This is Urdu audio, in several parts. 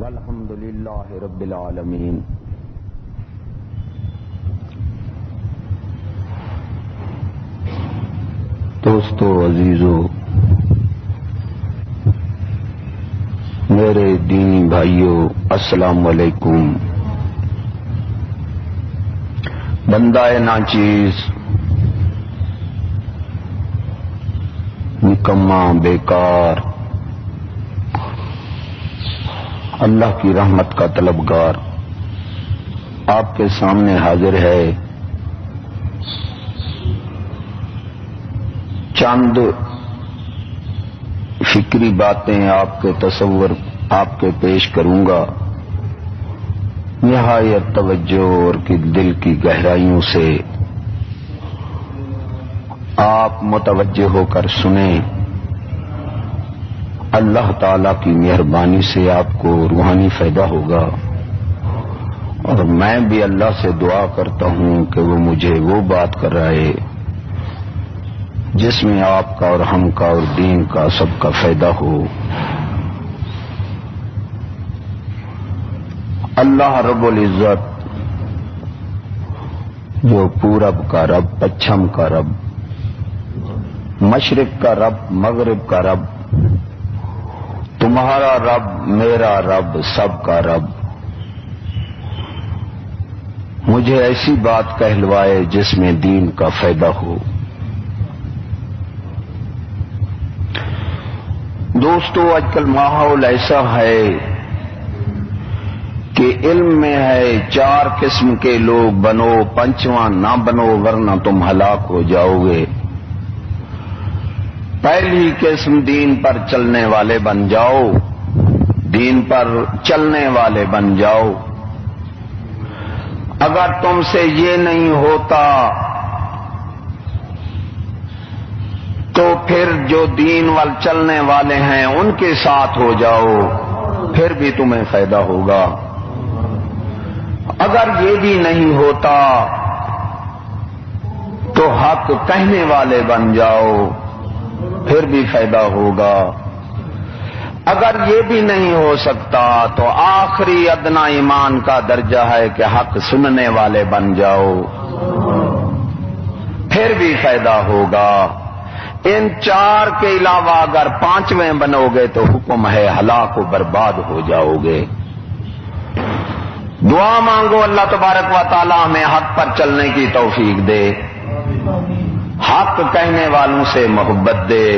والحمد للہ رب العالمین۔ دوستو عزیزو، میرے دینی بھائیو، السلام علیکم۔ بندہ ناچیز، نکما، بیکار، اللہ کی رحمت کا طلبگار آپ کے سامنے حاضر ہے۔ چند فکری باتیں آپ کے تصور آپ کے پیش کروں گا، نہایت توجہ اور دل کی گہرائیوں سے آپ متوجہ ہو کر سنیں۔ اللہ تعالی کی مہربانی سے آپ کو روحانی فائدہ ہوگا، اور میں بھی اللہ سے دعا کرتا ہوں کہ وہ مجھے وہ بات کرائے جس میں آپ کا اور ہم کا اور دین کا سب کا فائدہ ہو۔ اللہ رب العزت جو پورب کا رب، پچھم کا رب، مشرق کا رب، مغرب کا رب، تمہارا رب، میرا رب، سب کا رب، مجھے ایسی بات کہلوائے جس میں دین کا فائدہ ہو۔ دوستو، آج کل ماحول ایسا ہے کہ علم میں ہے 4 قسم کے لوگ بنو، 5واں نہ بنو ورنہ تم ہلاک ہو جاؤ گے۔ پہلی قسم دین پر چلنے والے بن جاؤ، دین پر چلنے والے بن جاؤ۔ اگر تم سے یہ نہیں ہوتا تو پھر جو دین وال چلنے والے ہیں ان کے ساتھ ہو جاؤ، پھر بھی تمہیں فائدہ ہوگا۔ اگر یہ بھی نہیں ہوتا تو حق کہنے والے بن جاؤ، پھر بھی فائدہ ہوگا۔ اگر یہ بھی نہیں ہو سکتا تو آخری ادنا ایمان کا درجہ ہے کہ حق سننے والے بن جاؤ، پھر بھی فائدہ ہوگا۔ ان 4 کے علاوہ اگر 5ویں بنو گے تو حکم ہے ہلاک و برباد ہو جاؤ گے۔ دعا مانگو اللہ تبارک و تعالی ہمیں حق پر چلنے کی توفیق دے، حق کہنے والوں سے محبت دے،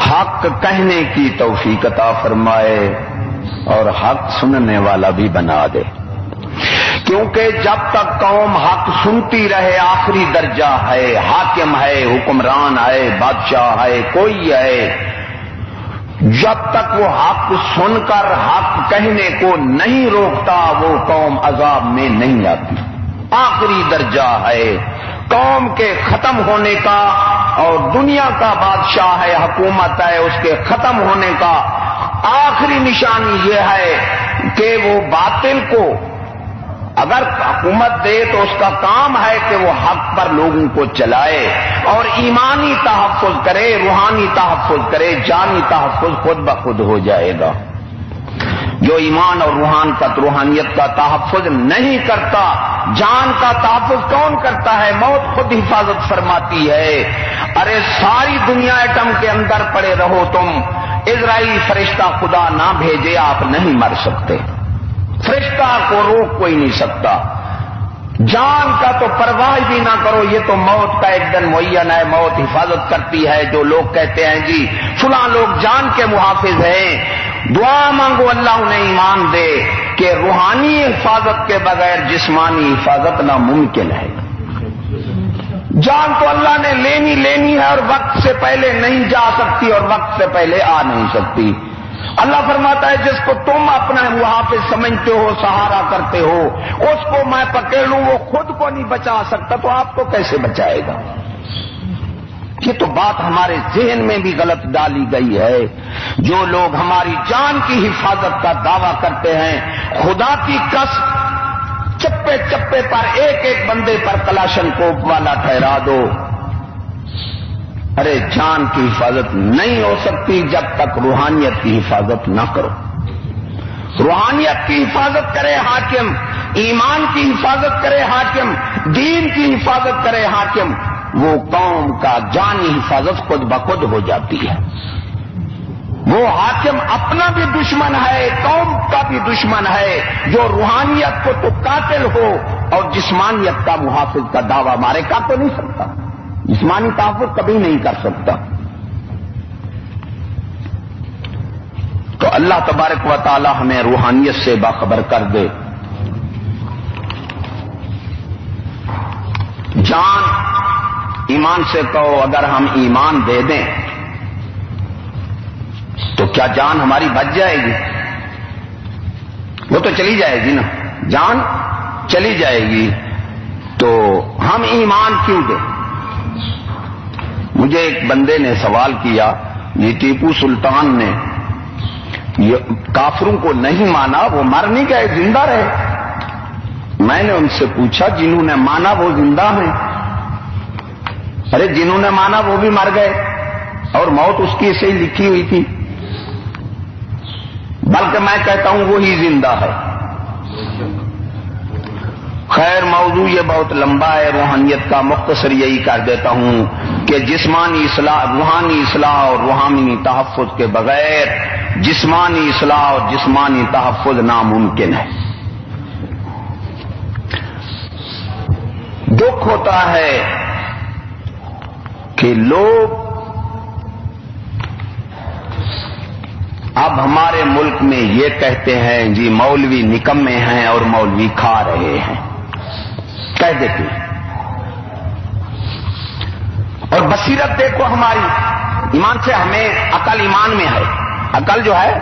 حق کہنے کی توفیق عطا فرمائے اور حق سننے والا بھی بنا دے، کیونکہ جب تک قوم حق سنتی رہے آخری درجہ ہے، حاکم ہے، حکمران ہے، بادشاہ ہے، کوئی ہے، جب تک وہ حق سن کر حق کہنے کو نہیں روکتا وہ قوم عذاب میں نہیں آتی۔ آخری درجہ ہے قوم کے ختم ہونے کا، اور دنیا کا بادشاہ ہے، حکومت ہے، اس کے ختم ہونے کا آخری نشانی یہ ہے کہ وہ باطل کو اگر حکومت دے تو اس کا کام ہے کہ وہ حق پر لوگوں کو چلائے اور ایمانی تحفظ کرے، روحانی تحفظ کرے، جانی تحفظ خود بخود ہو جائے گا۔ جو ایمان اور روحانیت کا تحفظ نہیں کرتا، جان کا تحفظ کون کرتا ہے؟ موت خود حفاظت فرماتی ہے۔ ارے ساری دنیا ایٹم کے اندر پڑے رہو تم، اسرائیلی فرشتہ خدا نہ بھیجے آپ نہیں مر سکتے، فرشتہ کو روک کوئی نہیں سکتا۔ جان کا تو پرواہ بھی نہ کرو، یہ تو موت کا ایک دن معین ہے، موت حفاظت کرتی ہے۔ جو لوگ کہتے ہیں جی فلاں لوگ جان کے محافظ ہیں، دعا مانگو اللہ انہیں ایمان دے کہ روحانی حفاظت کے بغیر جسمانی حفاظت ناممکن ہے۔ جان تو اللہ نے لینی ہے اور وقت سے پہلے نہیں جا سکتی اور وقت سے پہلے آ نہیں سکتی۔ اللہ فرماتا ہے جس کو تم اپنا محافظ سمجھتے ہو، سہارا کرتے ہو، اس کو میں پکڑ لوں، وہ خود کو نہیں بچا سکتا تو آپ کو کیسے بچائے گا؟ یہ تو بات ہمارے ذہن میں بھی غلط ڈالی گئی ہے۔ جو لوگ ہماری جان کی حفاظت کا دعویٰ کرتے ہیں، خدا کی قسم چپے چپے پر ایک ایک بندے پر کلاشن کوپ والا ٹھہرا دو، ارے جان کی حفاظت نہیں ہو سکتی جب تک روحانیت کی حفاظت نہ کرو۔ روحانیت کی حفاظت کرے حاکم، ایمان کی حفاظت کرے حاکم، دین کی حفاظت کرے حاکم، وہ قوم کا جانی حفاظت خود بخود ہو جاتی ہے۔ وہ حاکم اپنا بھی دشمن ہے، قوم کا بھی دشمن ہے، جو روحانیت کو تو قاتل ہو اور جسمانیت کا محافظ کا دعویٰ مارے کا تو نہیں سکتا، جسمانی تحفظ کبھی نہیں کر سکتا۔ تو اللہ تبارک و تعالی ہمیں روحانیت سے باخبر کر دے۔ جان ایمان سے کہو، اگر ہم ایمان دے دیں تو کیا جان ہماری بچ جائے گی؟ وہ تو چلی جائے گی نا، جان چلی جائے گی، تو ہم ایمان کیوں دیں؟ مجھے ایک بندے نے سوال کیا، یہ ٹیپو سلطان نے کافروں کو نہیں مانا، وہ مر نہیں گئے، زندہ رہے۔ میں نے ان سے پوچھا جنہوں نے مانا وہ زندہ ہیں؟ ارے جنہوں نے مانا وہ بھی مر گئے، اور موت اس کی سے ہی لکھی ہوئی تھی، بلکہ میں کہتا ہوں وہی زندہ ہے۔ خیر موضوع یہ بہت لمبا ہے، روحانیت کا مختصر یہی کر دیتا ہوں کہ جسمانی اصلاح، روحانی اصلاح اور روحانی تحفظ کے بغیر جسمانی اصلاح اور جسمانی تحفظ ناممکن ہے۔ دکھ ہوتا ہے کہ لوگ اب ہمارے ملک میں یہ کہتے ہیں جی مولوی نکمے ہیں اور مولوی کھا رہے ہیں، کہہ دیتے ہیں۔ اور بصیرت دیکھو ہماری، ایمان سے ہمیں عقل ایمان میں ہے، عقل جو ہے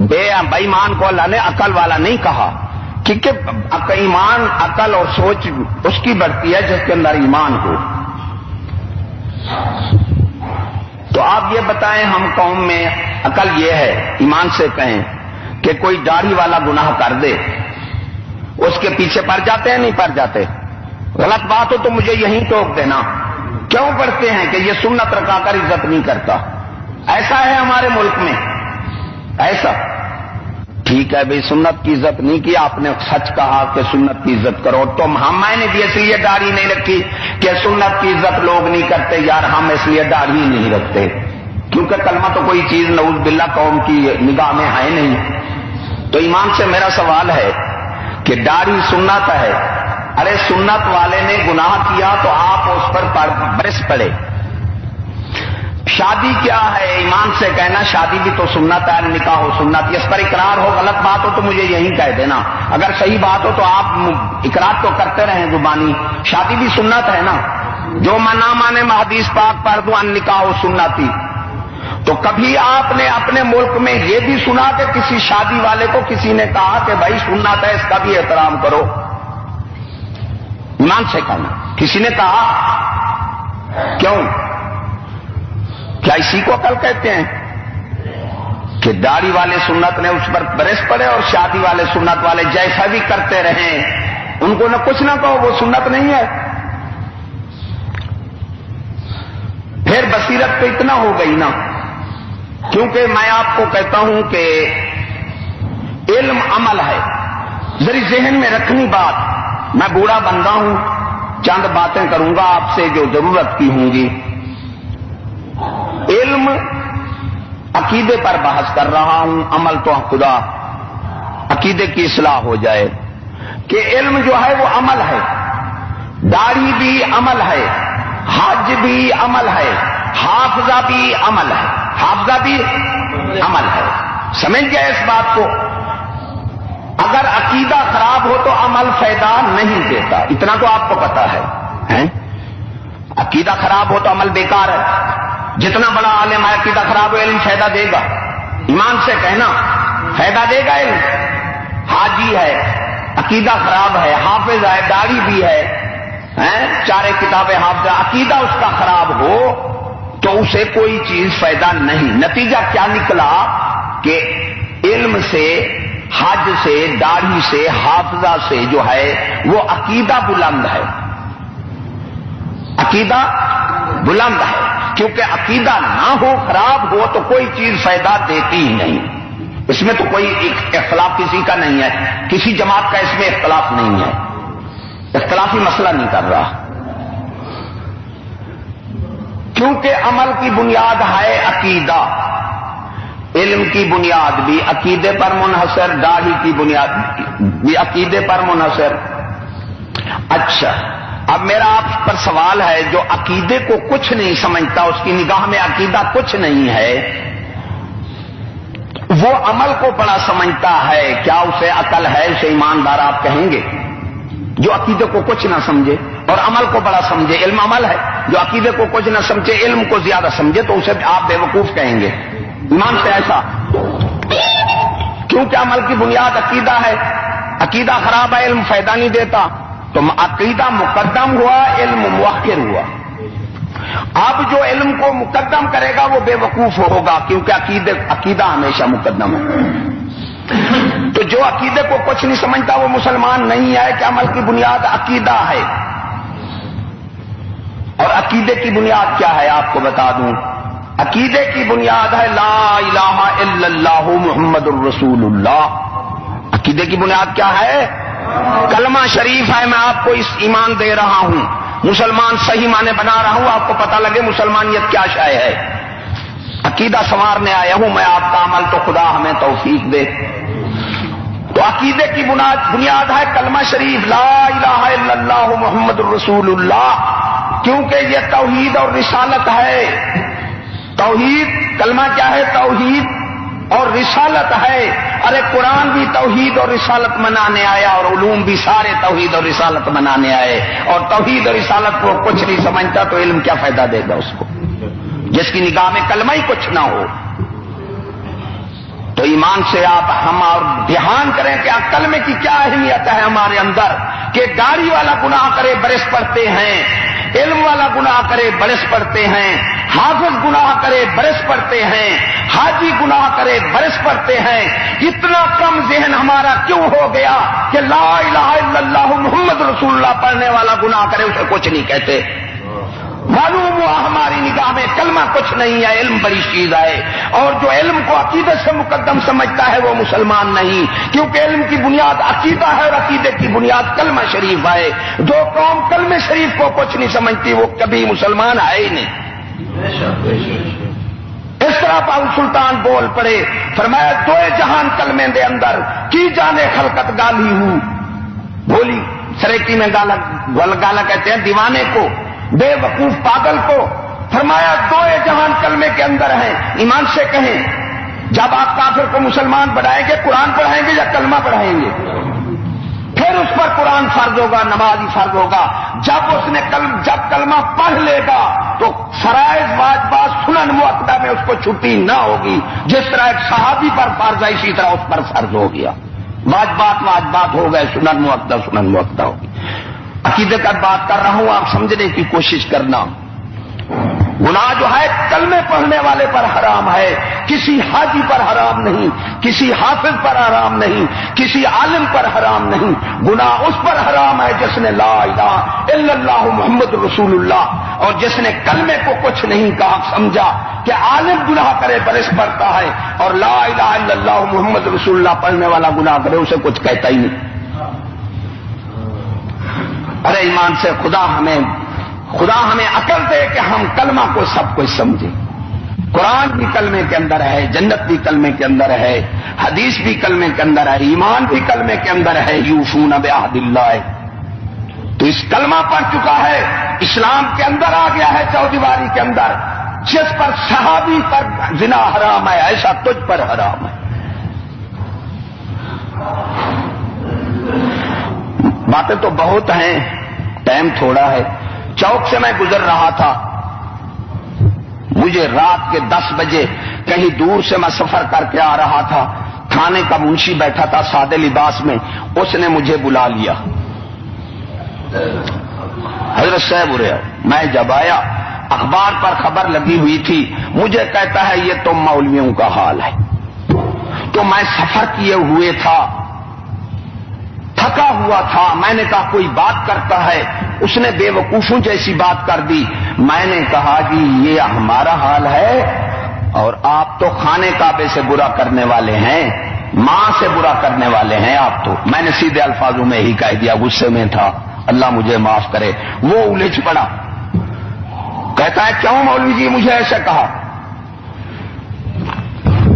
بے ایمان کو اللہ نے عقل والا نہیں کہا، کیونکہ ایمان عقل اور سوچ اس کی بڑھتی ہے جس کے اندر ایمان ہو۔ تو آپ یہ بتائیں ہم قوم میں عقل یہ ہے، ایمان سے کہیں کہ کوئی داڑھی والا گناہ کر دے اس کے پیچھے پڑ جاتے ہیں نہیں پڑ جاتے؟ غلط بات ہو تو مجھے یہیں ٹوک دینا، کیوں پڑھتے ہیں کہ یہ سنت رکھا کر عزت نہیں کرتا؟ ایسا ہے ہمارے ملک میں، ایسا ٹھیک ہے بھئی سنت کی عزت نہیں کی، آپ نے سچ کہا کہ سنت کی عزت کرو، تو میں نے بھی اس لیے داڑھی نہیں رکھی کہ سنت کی عزت لوگ نہیں کرتے، یار ہم اس لیے داڑھی نہیں رکھتے کیونکہ کلمہ تو کوئی چیز نعوذ باللہ قوم کی نگاہ میں ہے نہیں۔ تو ایمان سے میرا سوال ہے کہ داڑھی سنت ہے، ارے سنت والے نے گناہ کیا تو آپ اس پر برس پڑے۔ شادی کیا ہے؟ ایمان سے کہنا شادی بھی تو سنت ہے، نکاح ہو سنت، اس پر اقرار ہو، غلط بات ہو تو مجھے یہی کہہ دینا، اگر صحیح بات ہو تو آپ اقرار تو کرتے رہیں زبانی، شادی بھی سنت ہے نا، جو نہ مانے میں حدیث پاک پڑھ دوں ان نکاح ہو سنتی۔ تو کبھی آپ نے اپنے ملک میں یہ بھی سنا کہ کسی شادی والے کو کسی نے کہا کہ بھائی سنت ہے اس کا بھی احترام کرو؟ ایمان سے کہنا کسی نے کہا؟ کیوں؟ کیا اسی کو عقل کہتے ہیں کہ داڑھی والے سنت نے اس پر برس پڑے اور شادی والے سنت والے جیسا بھی کرتے رہیں، ان کو نہ کچھ نہ کہو، وہ سنت نہیں ہے؟ پھر بصیرت تو اتنا ہو گئی نا، کیونکہ میں آپ کو کہتا ہوں کہ علم عمل ہے، ذرا ذہن میں رکھنی بات، میں بوڑھا بندہ ہوں، چند باتیں کروں گا آپ سے جو ضرورت کی ہوں گی۔ علم عقیدے پر بحث کر رہا ہوں، عمل تو خدا عقیدے کی اصلاح ہو جائے کہ علم جو ہے وہ عمل ہے، داڑھی بھی عمل ہے، حج بھی عمل ہے، حافظہ بھی عمل ہے، حافظہ بھی عمل ہے، سمجھ گئے اس بات کو؟ اگر عقیدہ خراب ہو تو عمل فائدہ نہیں دیتا، اتنا تو آپ کو پتا ہے۔ عقیدہ خراب ہو تو عمل بیکار ہے، جتنا بڑا عالم ہے عقیدہ خراب ہو علم فائدہ دے گا؟ ایمان سے کہنا فائدہ دے گا علم؟ حاجی ہے عقیدہ خراب ہے، حافظ ہے داڑھی بھی ہے، چارے کتابیں حافظ، عقیدہ اس کا خراب ہو تو اسے کوئی چیز فائدہ نہیں۔ نتیجہ کیا نکلا کہ علم سے، حج سے، داڑھی سے، حافظہ سے جو ہے وہ عقیدہ بلند ہے، عقیدہ بلند ہے، کیونکہ عقیدہ نہ ہو، خراب ہو تو کوئی چیز فائدہ دیتی ہی نہیں۔ اس میں تو کوئی اختلاف کسی کا نہیں ہے، کسی جماعت کا اس میں اختلاف نہیں ہے، اختلافی مسئلہ نہیں کر رہا، کیونکہ عمل کی بنیاد ہے عقیدہ، علم کی بنیاد بھی عقیدے پر منحصر، داڑھی کی بنیاد بھی عقیدے پر منحصر۔ اچھا، اب میرا آپ پر سوال ہے، جو عقیدے کو کچھ نہیں سمجھتا، اس کی نگاہ میں عقیدہ کچھ نہیں ہے، وہ عمل کو بڑا سمجھتا ہے، کیا اسے عقل ہے؟ اسے ایماندار آپ کہیں گے؟ جو عقیدے کو کچھ نہ سمجھے اور عمل کو بڑا سمجھے، علم عمل ہے، جو عقیدے کو کچھ نہ سمجھے علم کو زیادہ سمجھے تو اسے آپ بے وقوف کہیں گے ایمان سے؟ ایسا کیونکہ عمل کی بنیاد عقیدہ ہے، عقیدہ خراب ہے، علم فائدہ نہیں دیتا، تو عقیدہ مقدم ہوا، علم مؤخر ہوا۔ اب جو علم کو مقدم کرے گا وہ بے وقوف ہوگا، کیونکہ عقیدہ ہمیشہ مقدم ہے۔ تو جو عقیدے کو کچھ نہیں سمجھتا وہ مسلمان نہیں ہے، کہ عمل کی بنیاد عقیدہ ہے۔ اور عقیدے کی بنیاد کیا ہے آپ کو بتا دوں، عقیدے کی بنیاد ہے لا الہ الا اللہ محمد الرسول اللہ۔ عقیدے کی بنیاد کیا ہے؟ کلمہ شریف ہے، میں آپ کو اس ایمان دے رہا ہوں، مسلمان صحیح معنی بنا رہا ہوں، آپ کو پتہ لگے مسلمانیت کیا شے ہے۔ عقیدہ سنوارنے آیا ہوں میں آپ کا، عمل تو خدا ہمیں توفیق دے۔ تو عقیدے کی بنیاد ہے کلمہ شریف لا الہ الا اللہ محمد الرسول اللہ، کیونکہ یہ توحید اور رسالت ہے۔ توحید، کلمہ کیا ہے؟ توحید اور رسالت ہے۔ ارے قرآن بھی توحید اور رسالت منانے آیا، اور علوم بھی سارے توحید اور رسالت منانے آئے، اور توحید اور رسالت کو کچھ نہیں سمجھتا تو علم کیا فائدہ دے گا اس کو، جس کی نگاہ میں کلمہ ہی کچھ نہ ہو۔ تو ایمان سے آپ ہم اور دھیان کریں کہ کلمے کی کیا اہمیت ہے ہمارے اندر، کہ داڑھی والا گناہ کرے برس پڑتے ہیں، علم والا گناہ کرے برس پڑتے ہیں، حافظ گناہ کرے برس پڑتے ہیں، حاجی گناہ کرے برس پڑتے ہیں۔ اتنا کم ذہن ہمارا کیوں ہو گیا کہ لا الہ الا اللہ محمد رسول اللہ پڑھنے والا گناہ کرے اسے کچھ نہیں کہتے؟ معلوم ہوا ہماری نگاہ میں کلمہ کچھ نہیں ہے، علم بڑی چیز ہے، اور جو علم کو عقیدے سے مقدم سمجھتا ہے وہ مسلمان نہیں، کیونکہ علم کی بنیاد عقیدہ ہے اور عقیدے کی بنیاد کلمہ شریف ہے۔ جو قوم کلمہ شریف کو کچھ نہیں سمجھتی وہ کبھی مسلمان ہے ہی نہیں۔ اس طرح باؤ سلطان بول پڑے، فرمایا دوئے جہان کلمے دے اندر کی جانے خلقت گالی ہوں، بولی سریکی میں گالا کہتے ہیں دیوانے کو، بے وقوف پاگل کو۔ فرمایا دوئے جہان کلمے کے اندر ہیں، ایمان سے کہیں جب آپ کافر کو مسلمان بنائیں گے قرآن پڑھائیں گے یا کلمہ پڑھائیں گے؟ پھر اس پر قرآن فرض ہوگا، نماز ہی فرض ہوگا۔ جب کلمہ پڑھ لے گا تو فرائض واجبات سنن مؤکدہ میں اس کو چھٹی نہ ہوگی، جس طرح ایک صحابی پر فرض ہے اسی طرح اس پر فرض ہو گیا، واجبات ہو گئے، سنن مؤکدہ ہوگی۔ عقیدے کا بات کر رہا ہوں، آپ سمجھنے کی کوشش کرنا۔ گناہ جو ہے کلمے پڑھنے والے پر حرام ہے، کسی حاجی پر حرام نہیں، کسی حافظ پر حرام نہیں، کسی عالم پر حرام نہیں۔ گناہ اس پر حرام ہے جس نے لا الہ الا اللہ محمد رسول اللہ، اور جس نے کلمے کو کچھ نہیں کہا، سمجھا کہ عالم گناہ کرے برس پڑتا ہے، اور لا الہ الا اللہ محمد رسول اللہ پڑھنے والا گناہ کرے اسے کچھ کہتا ہی نہیں۔ ارے ایمان سے خدا ہمیں عقل دے کہ ہم کلمہ کو سب کچھ سمجھیں۔ قرآن بھی کلمے کے اندر ہے، جنت بھی کلمے کے اندر ہے، حدیث بھی کلمے کے اندر ہے، ایمان بھی کلمے کے اندر ہے، یوفون بعہد اللہ۔ تو اس کلمہ پڑھ چکا ہے، اسلام کے اندر آ گیا ہے چودیواری کے اندر، جس پر صحابی پر زنا حرام ہے ایسا تجھ پر حرام ہے۔ باتیں تو بہت ہیں، ٹائم تھوڑا ہے۔ چوک سے میں گزر رہا تھا، مجھے رات کے 10 بجے کہیں دور سے میں سفر کر کے آ رہا تھا، تھانے کا منشی بیٹھا تھا سادے لباس میں، اس نے مجھے بلا لیا، حضرت صاحب رہے۔ میں جب آیا اخبار پر خبر لگی ہوئی تھی، مجھے کہتا ہے یہ تو مولویوں کا حال ہے۔ تو میں سفر کیے ہوئے تھا، تھکا ہوا تھا، میں نے کہا کوئی بات کرتا ہے، اس نے بے وقوفوں جیسی بات کر دی۔ میں نے کہا جی یہ ہمارا حال ہے، اور آپ تو خانے کعبے سے برا کرنے والے ہیں، ماں سے برا کرنے والے ہیں آپ تو. میں نے سیدھے الفاظوں میں ہی کہہ دیا، غصے میں تھا، اللہ مجھے معاف کرے. وہ الجھ پڑا، کہتا ہے کیوں مولوی جی مجھے ایسا کہا؟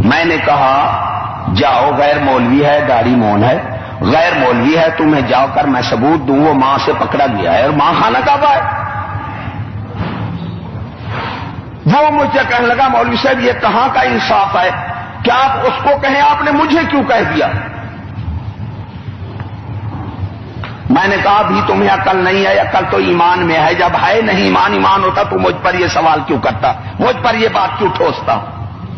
میں نے کہا جاؤ، غیر مولوی ہے، داڑھی مون ہے، غیر مولوی ہے، تمہیں جاؤ کر میں ثبوت دوں وہ ماں سے پکڑا گیا ہے اور ماں خانہ کعبہ ہے. وہ مجھے کہنے لگا مولوی صاحب یہ کہاں کا انصاف ہے، کیا آپ اس کو کہیں، آپ نے مجھے کیوں کہہ دیا؟ میں نے کہا بھی تمہیں عقل نہیں ہے، عقل تو ایمان میں ہے، جب ہے نہیں ایمان ہوتا تو مجھ پر یہ سوال کیوں کرتا، مجھ پر یہ بات کیوں ٹھوستا؟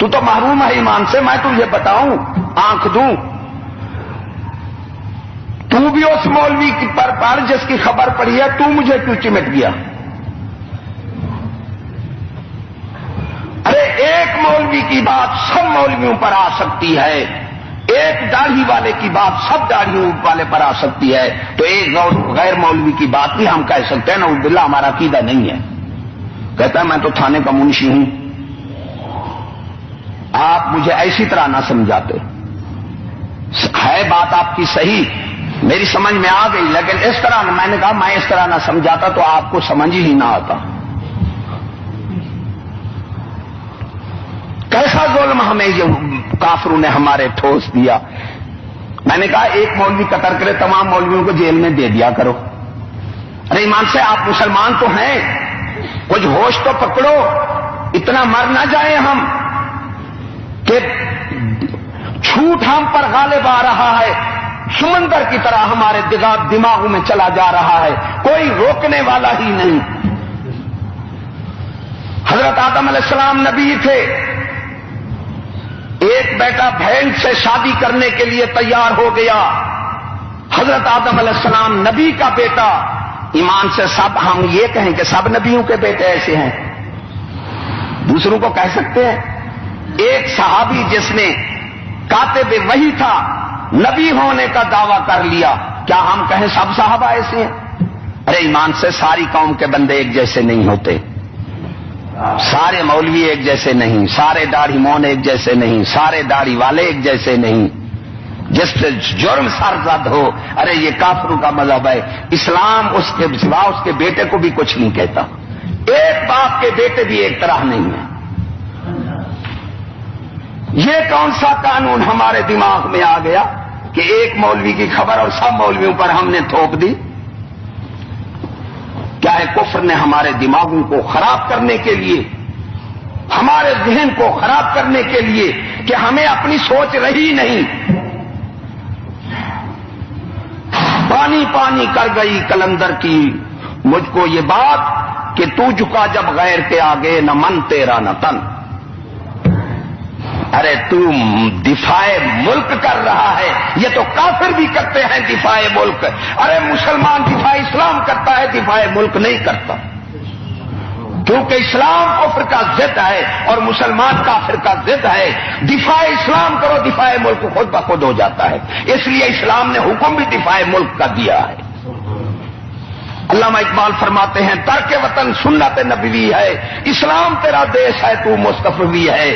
تو محروم ہے ایمان سے، میں تجھے بتاؤں، آنکھ دوں، تو بھی اس مولوی پر پڑھ جس کی خبر پڑی ہے، تو مجھے کیوں چمٹ گیا؟ ارے ایک مولوی کی بات سب مولویوں پر آ سکتی ہے، ایک داڑھی والے کی بات سب داڑھیوں والے پر آ سکتی ہے، تو ایک غیر مولوی کی بات بھی ہم کہہ سکتے ہیں نعوذ باللہ ہمارا عقیدہ نہیں ہے. کہتا ہے میں تو تھانے کا منشی ہوں، آپ مجھے ایسی طرح نہ سمجھاتے. ہے بات آپ کی صحیح، میری سمجھ میں آ گئی، لیکن اس طرح میں نے کہا میں اس طرح نہ سمجھاتا تو آپ کو سمجھ ہی نہ آتا. کیسا ظلم ہمیں یہ کافروں نے ہمارے ٹھوس دیا. میں نے کہا ایک مولوی قتل کرے تمام مولویوں کو جیل میں دے دیا کرو. ارے ایمان سے آپ مسلمان تو ہیں، کچھ ہوش تو پکڑو، اتنا مر نہ جائیں ہم کہ جھوٹ ہم پر غالب آ رہا ہے، سمندر کی طرح ہمارے دماغوں میں چلا جا رہا ہے، کوئی روکنے والا ہی نہیں. حضرت آدم علیہ السلام نبی تھے، ایک بیٹا بہن سے شادی کرنے کے لیے تیار ہو گیا. حضرت آدم علیہ السلام نبی کا بیٹا، ایمان سے سب ہم یہ کہیں کہ سب نبیوں کے بیٹے ایسے ہیں، دوسروں کو کہہ سکتے ہیں. ایک صحابی جس نے کاتب وحی تھا، نبی ہونے کا دعویٰ کر لیا، کیا ہم کہیں سب صحابہ ایسے ہیں؟ ارے ایمان سے ساری قوم کے بندے ایک جیسے نہیں ہوتے، سارے مولوی ایک جیسے نہیں، سارے داڑھی مون ایک جیسے نہیں، سارے داڑھی والے ایک جیسے نہیں. جس سے جرم سرزد ہو، ارے یہ کافروں کا مذہب ہے، اسلام اس کے سوا اس کے بیٹے کو بھی کچھ نہیں کہتا. ایک باپ کے بیٹے بھی ایک طرح نہیں ہے. یہ کون سا قانون ہمارے دماغ میں آ گیا کہ ایک مولوی کی خبر اور سب مولویوں پر ہم نے تھوپ دی؟ کیا ہے کفر نے ہمارے دماغوں کو خراب کرنے کے لیے، ہمارے ذہن کو خراب کرنے کے لیے کہ ہمیں اپنی سوچ رہی نہیں. پانی پانی کر گئی کلندر کی مجھ کو یہ بات کہ تو جھکا جب غیر کے آگے، نہ من تیرا نہ تن. ارے تو دفاع ملک کر رہا ہے، یہ تو کافر بھی کرتے ہیں دفاع ملک. ارے مسلمان دفاع اسلام کرتا ہے، دفاع ملک نہیں کرتا، کیونکہ اسلام کفر کا ضد ہے اور مسلمان کافر کا ضد ہے. دفاع اسلام کرو، دفاع ملک خود بخود ہو جاتا ہے. اس لیے اسلام نے حکم بھی دفاع ملک کا دیا ہے. علامہ اقبال فرماتے ہیں ترک وطن سنت نبوی ہے، اسلام تیرا دیش ہے تو مصطفی ہے.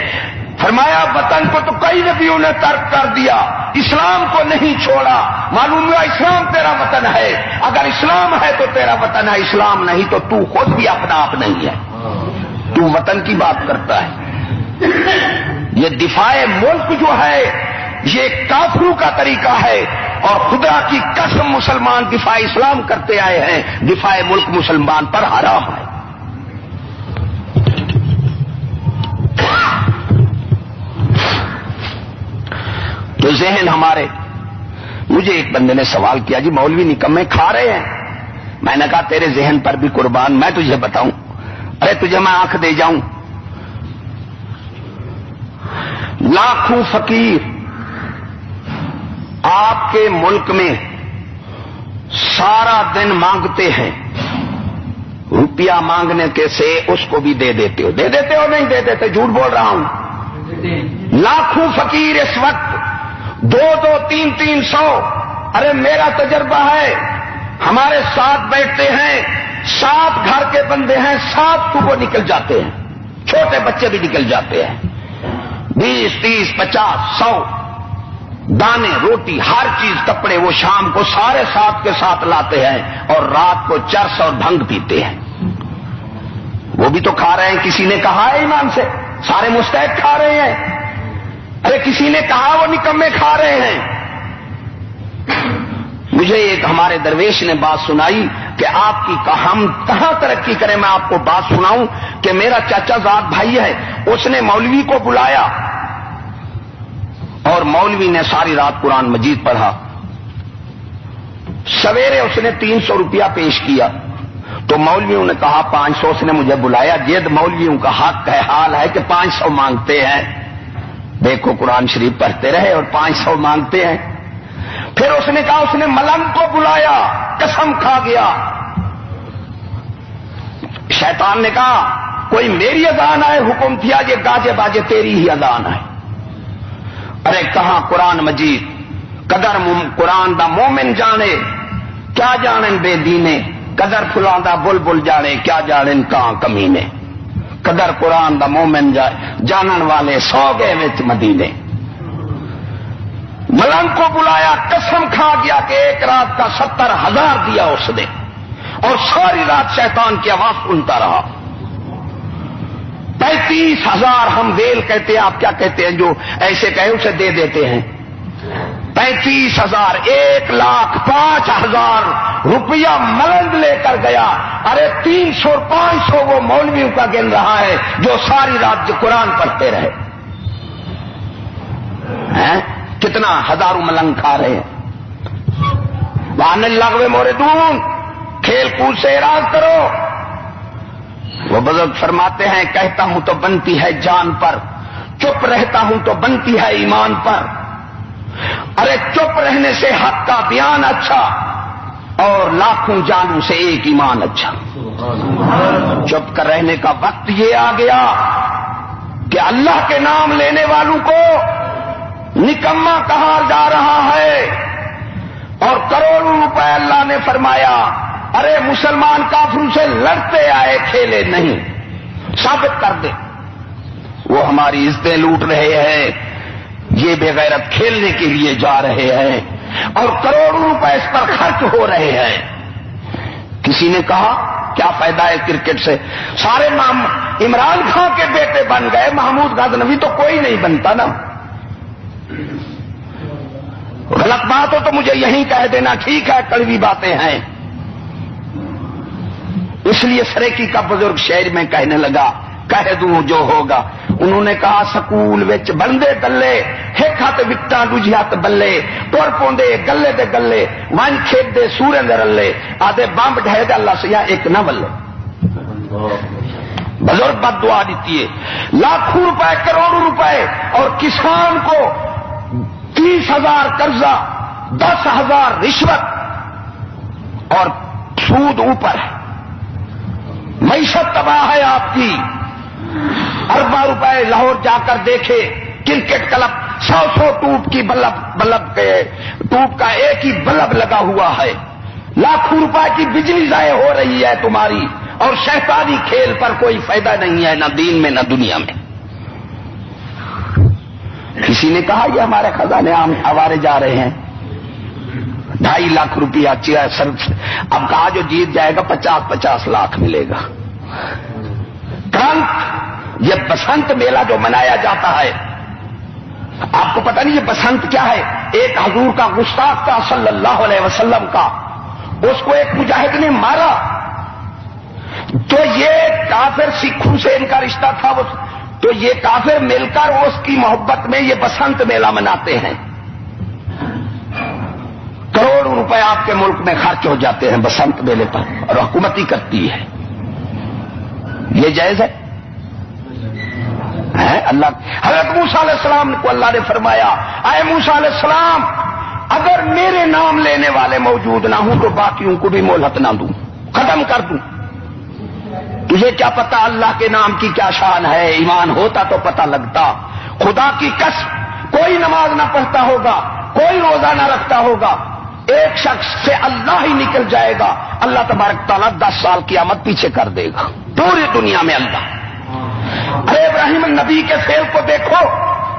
فرمایا وطن کو تو کئی نبیوں نے ترک کر دیا، اسلام کو نہیں چھوڑا. معلوم ہوا اسلام تیرا وطن ہے. اگر اسلام ہے تو تیرا وطن ہے، اسلام نہیں تو تو خود بھی اپنا آپ نہیں ہے، تو وطن کی بات کرتا ہے. یہ دفاع ملک جو ہے یہ کافروں کا طریقہ ہے، اور خدا کی قسم مسلمان دفاع اسلام کرتے آئے ہیں، دفاع ملک مسلمان پر حرام ہے. تو ذہن ہمارے، مجھے ایک بندے نے سوال کیا جی مولوی نکمے کھا رہے ہیں. میں نے کہا تیرے ذہن پر بھی قربان، میں تجھے بتاؤں. ارے تجھے میں آنکھ دے جاؤں، لاکھوں فقیر آپ کے ملک میں سارا دن مانگتے ہیں، روپیہ مانگنے کے سے اس کو بھی دے دیتے ہو. دے دیتے ہو نہیں دے دیتے؟ جھوٹ بول رہا ہوں. لاکھوں فقیر اس وقت 200 300 ارے میرا تجربہ ہے، ہمارے ساتھ بیٹھتے ہیں، 7 گھر کے بندے ہیں، 7 صبح نکل جاتے ہیں، چھوٹے بچے بھی نکل جاتے ہیں. 20, 30, 50, 100 دانے روٹی ہر چیز کپڑے وہ شام کو سارے ساتھ کے ساتھ لاتے ہیں اور رات کو چرس اور بھنگ پیتے ہیں. وہ بھی تو کھا رہے ہیں. کسی نے کہا ہے ایمان سے؟ سارے مستحق کھا رہے ہیں. ارے کسی نے کہا وہ نکمے کھا رہے ہیں؟ مجھے ایک ہمارے درویش نے بات سنائی کہ آپ کی ہم کہاں ترقی کریں. میں آپ کو بات سناؤں کہ میرا چاچا زاد بھائی ہے, اس نے مولوی کو بلایا اور مولوی نے ساری رات قرآن مجید پڑھا. سویرے اس نے 300 روپیہ پیش کیا تو مولویوں نے کہا 500. اس نے مجھے بلایا. جد مولویوں کا حق ہے, حال ہے کہ 500 مانگتے ہیں. دیکھو قرآن شریف پڑھتے رہے اور 500 مانگتے ہیں. پھر اس نے کہا, اس نے ملنگ کو بلایا, قسم کھا گیا. شیطان نے کہا کوئی میری اذان آئے, حکم کیا یہ گاجے باجے تیری ہی اذان آئے. ارے کہاں قرآن مجید قدر قرآن دا مومن جانے کیا جانن بے دینے, قدر فلان دا بلبل جانے کیا جانن کہاں کمینے. قدر قرآن دا مومن جانن والے سو گئے وچ مدینے. ملنگ کو بلایا, قسم کھا گیا کہ ایک رات کا 70,000 دیا اس نے اور ساری رات شیطان کی آواز سنتا رہا. 35,000 ہم ویل کہتے ہیں, آپ کیا کہتے ہیں جو ایسے کہے اسے دے دیتے ہیں. 35,000 1,05,000 روپیہ ملنگ لے کر گیا. ارے 300 500 وہ مولویوں کا گن رہا ہے جو ساری رات جو قرآن پڑھتے رہے. کتنا ہزاروں ملنگ کھا رہے ہیں. وان اللغو موردون, کھیل کود سے اعراض کرو. وہ بزرگ فرماتے ہیں کہتا ہوں تو بنتی ہے جان پر, چپ رہتا ہوں تو بنتی ہے ایمان پر. ارے چپ رہنے سے حق کا بیان اچھا اور لاکھوں جانوں سے ایک ایمان اچھا. چپ کر رہنے کا وقت یہ آ گیا کہ اللہ کے نام لینے والوں کو نکما کہا جا رہا ہے اور کروڑوں روپے اللہ نے فرمایا. ارے مسلمان کافروں سے لڑتے آئے, کھیلے نہیں. ثابت کر دے. وہ ہماری عزتیں لوٹ رہے ہیں, یہ بے غیرت کھیلنے کے لیے جا رہے ہیں اور کروڑوں روپے اس پر خرچ ہو رہے ہیں. کسی نے کہا کیا فائدہ ہے کرکٹ سے؟ سارے عمران خان کے بیٹے بن گئے, محمود غزنوی تو کوئی نہیں بنتا نا. غلط بات ہو تو مجھے یہیں کہہ دینا, ٹھیک ہے کڑوی باتیں ہیں. اس لیے سریکی کا بزرگ شعر میں کہنے لگا کہہ دوں جو ہوگا. انہوں نے کہا سکول وچ بندے گلے, ایک ہاتھ وکٹاں دوجے ہاتھ بلے, ٹر پوندے گلے دے گلے, ون کھیت دے سورے دے رلے, آدھے بمب ڈھے گا اللہ سیا ایک نہ بلے. بزرگ بد دعا دیتی ہے. لاکھوں روپے کروڑوں روپے اور کسان کو 30,000 قرضہ, 10,000 رشوت اور سود اوپر ہے. معیشت تباہ ہے آپ کی. ارباں روپے لاہور جا کر دیکھے, کرکٹ کلب 100 ٹوب کی بلب کے ٹوب کا ایک ہی بلب لگا ہوا ہے. لاکھوں روپے کی بجلی ضائع ہو رہی ہے تمہاری اور شیطانی کھیل پر کوئی فائدہ نہیں ہے, نہ دین میں نہ دنیا میں. کسی نے کہا یہ ہمارے خزانے عام آوارے جا رہے ہیں, 2.5 لاکھ روپیہ صرف. اب کہا جو جیت جائے گا 50 لاکھ ملے گا. یہ بسنت میلہ جو منایا جاتا ہے, آپ کو پتہ نہیں یہ بسنت کیا ہے؟ ایک حضور کا گستاخ تھا صلی اللہ علیہ وسلم کا, اس کو ایک مجاہد نے مارا تو یہ کافر سکھوں سے ان کا رشتہ تھا, تو یہ کافر مل کر اس کی محبت میں یہ بسنت میلہ مناتے ہیں. کروڑوں روپے آپ کے ملک میں خرچ ہو جاتے ہیں بسنت میلے پر اور حکومت ہی کرتی ہے. یہ جائز ہے؟ اللہ حضرت موسیٰ علیہ السلام کو اللہ نے فرمایا اے موسیٰ علیہ السلام اگر میرے نام لینے والے موجود نہ ہوں تو باقیوں کو بھی مہلت نہ دوں, ختم کر دوں. تجھے کیا پتا اللہ کے نام کی کیا شان ہے؟ ایمان ہوتا تو پتہ لگتا. خدا کی قسم کوئی نماز نہ پڑھتا ہوگا, کوئی روزہ نہ رکھتا ہوگا, ایک شخص سے اللہ ہی نکل جائے گا, اللہ تبارک تعالیٰ 10 سال قیامت پیچھے کر دے گا پوری دنیا میں. اللہ ارے ابراہیم النبی کے فعل کو دیکھو,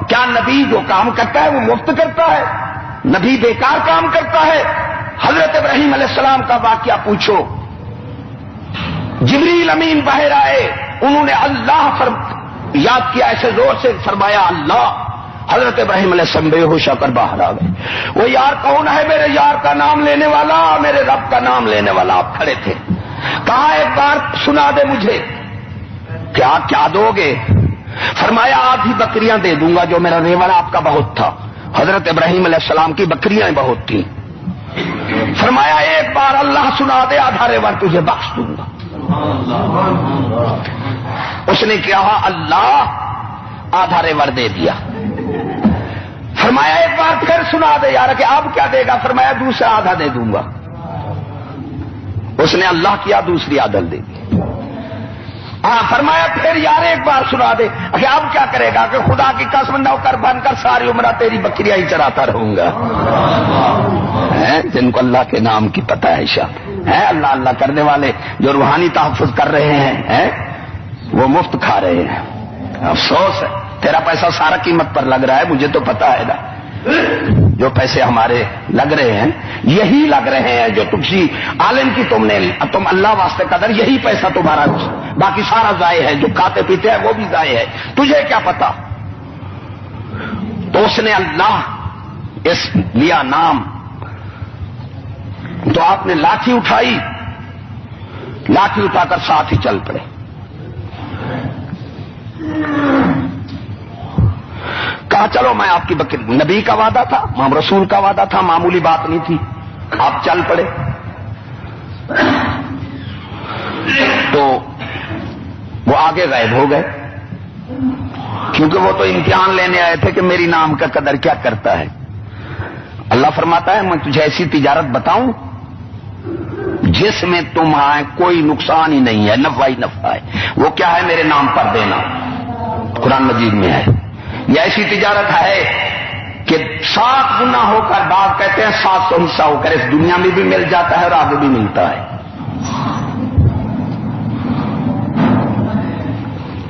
کیا نبی جو کام کرتا ہے وہ مفت کرتا ہے؟ نبی بیکار کام کرتا ہے؟ حضرت ابراہیم علیہ السلام کا واقعہ پوچھو، جبریل امین باہر آئے، انہوں نے اللہ یاد کیا، ایسے زور سے فرمایا اللہ، حضرت ابراہیم علیہ السلام بے ہوش ہو کر باہر آ گئے۔ وہ یار کون ہے؟ میرے یار کا نام لینے والا، میرے رب کا نام لینے والا۔ آپ کھڑے تھے، کہا ایک بار سنا دے مجھے، کیا دو گے؟ فرمایا آدھی بکریاں دے دوں گا، جو میرا ریوڑ آپ کا بہت تھا۔ حضرت ابراہیم علیہ السلام کی بکریاں بہت تھیں۔ فرمایا ایک بار اللہ سنا دے، آدھا ریوڑ تجھے بخش دوں گا۔ اس نے کہا اللہ، آدھا ریوڑ دے دیا۔ فرمایا ایک بار پھر سنا دے یار کہ اب کیا دے گا؟ فرمایا دوسرا آدھا دے دوں گا۔ اس نے اللہ کیا، دوسری عادل دے دی۔ فرمایا پھر یار ایک بار سنا دے کہ اب کیا کرے گا؟ کہ خدا کی قسم نوکر بن کر ساری عمر تیری بکریاں ہی چراتا رہوں گا۔ جن کو اللہ کے نام کی پتہ ہے شاہ ہے، اللہ اللہ کرنے والے جو روحانی تحفظ کر رہے ہیں وہ مفت کھا رہے ہیں۔ افسوس ہے، تیرا پیسہ سارا قیمت پر لگ رہا ہے، مجھے تو پتا ہے نا۔ جو پیسے ہمارے لگ رہے ہیں یہی لگ رہے ہیں جو تجھی عالم کی تم اللہ واسطے قدر، یہی پیسہ تمہارا، باقی سارا ضائع ہے۔ جو کھاتے پیتے ہیں وہ بھی ضائع ہے، تجھے کیا پتا؟ تو اس نے اللہ اس لیا نام، تو آپ نے لاٹھی اٹھائی، لاٹھی اٹھا کر ساتھ ہی چل پڑے۔ کہا چلو میں آپ کی بکری، نبی کا وعدہ تھا، رسول کا وعدہ تھا، معمولی بات نہیں تھی۔ آپ چل پڑے تو وہ آگے غائب ہو گئے، کیونکہ وہ تو امتحان لینے آئے تھے کہ میری نام کا قدر کیا کرتا ہے۔ اللہ فرماتا ہے میں تجھے ایسی تجارت بتاؤں جس میں تمہیں کوئی نقصان ہی نہیں ہے، نفع ہی نفع ہے۔ وہ کیا ہے؟ میرے نام پر دینا، قرآن مجید میں ہے۔ یہ ایسی تجارت ہے کہ 7 گنا ہو کر، بعض کہتے ہیں 700 حصہ ہو کر اس دنیا میں بھی مل جاتا ہے اور آگے بھی ملتا ہے۔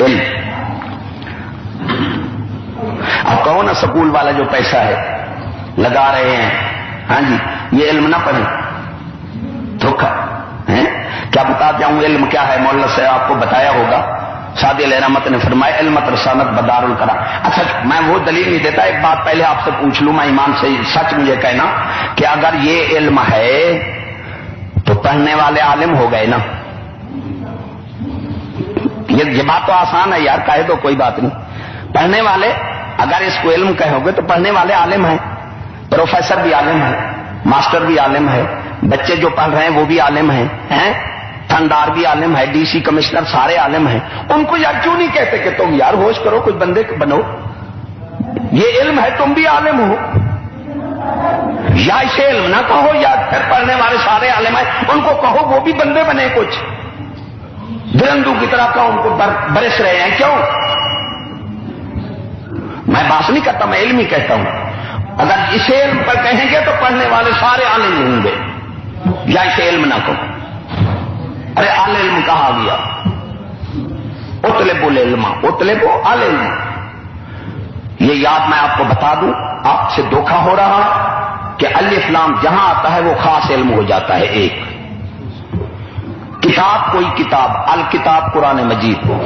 علم، اب کہو نا سکول والا جو پیسہ ہے لگا رہے ہیں، ہاں جی یہ علم نہ پڑھیں، دھوکہ ہے۔ کیا بتاتا ہوں علم کیا ہے؟ مولانا سے آپ کو بتایا ہوگا، سعدی علیہ رحمت نے فرمایا علم رسالت بدار القرا۔ اچھا میں وہ دلیل نہیں دیتا، ایک بات پہلے آپ سے پوچھ لوں، میں ایمان سے سچ مجھے کہنا کہ اگر یہ علم ہے تو پڑھنے والے عالم ہو گئے نا؟ یہ بات تو آسان ہے یار، کہہ دو کوئی بات نہیں۔ پڑھنے والے اگر اس کو علم کہو گے تو پڑھنے والے عالم ہیں، پروفیسر بھی عالم ہے، ماسٹر بھی عالم ہے، بچے جو پڑھ رہے ہیں وہ بھی عالم ہیں، تھندار بھی عالم ہے، ڈی سی کمشنر سارے عالم ہیں۔ ان کو یار کیوں نہیں کہتے کہ تم یار ہوش کرو، کچھ بندے بنو، یہ علم ہے تم بھی عالم ہو؟ یا اسے علم نہ کہو، یا پھر پڑھنے والے سارے عالم ہیں ان کو کہو وہ بھی بندے بنے، کچھ درندوں کی طرح کہو ان کو برس رہے ہیں کیوں؟ میں بات نہیں کرتا، میں علم ہی کہتا ہوں۔ اگر اسے علم پر کہیں گے تو پڑھنے والے سارے عالم ہوں گے، یا اسے علم نہ کہو۔ ارے آل علم کہا گیا، اطلبوا العلم، اطلبوا العلم۔ یہ یاد میں آپ کو بتا دوں، آپ سے دھوکہ ہو رہا کہ الف لام جہاں آتا ہے وہ خاص علم ہو جاتا ہے۔ ایک کتاب، کوئی کتاب، الکتاب قرآن مجید کو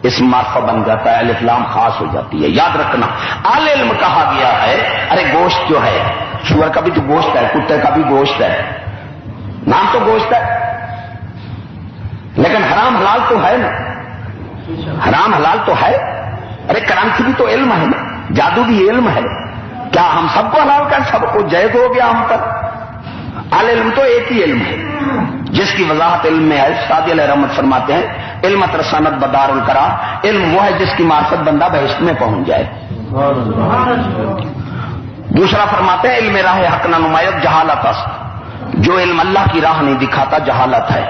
اسم معرفہ بن جاتا ہے، الف لام خاص ہو جاتی ہے، یاد رکھنا۔ آل علم کہا گیا ہے، ارے گوشت جو ہے، سور کا بھی تو گوشت ہے، کتے کا بھی گوشت ہے، نام تو گوشت ہے لیکن حرام حلال تو ہے نا، حرام حلال تو ہے۔ ارے کرنٹ بھی تو علم ہے نا، جادو بھی علم ہے، کیا ہم سب کو حلال کر سب کو جائز ہو گیا ہم پر؟ آل علم تو ایک ہی علم ہے جس کی وضاحت علم میں ہے۔ سعدی علیہ رحمت فرماتے ہیں علمت رسانت بدار القرار، علم وہ ہے جس کی معرفت بندہ بہشت میں پہنچ جائے۔ دوسرا فرماتے ہیں علم راہ حق نہ نمایت جہالت است، جو علم اللہ کی راہ نہیں دکھاتا جہالت ہے۔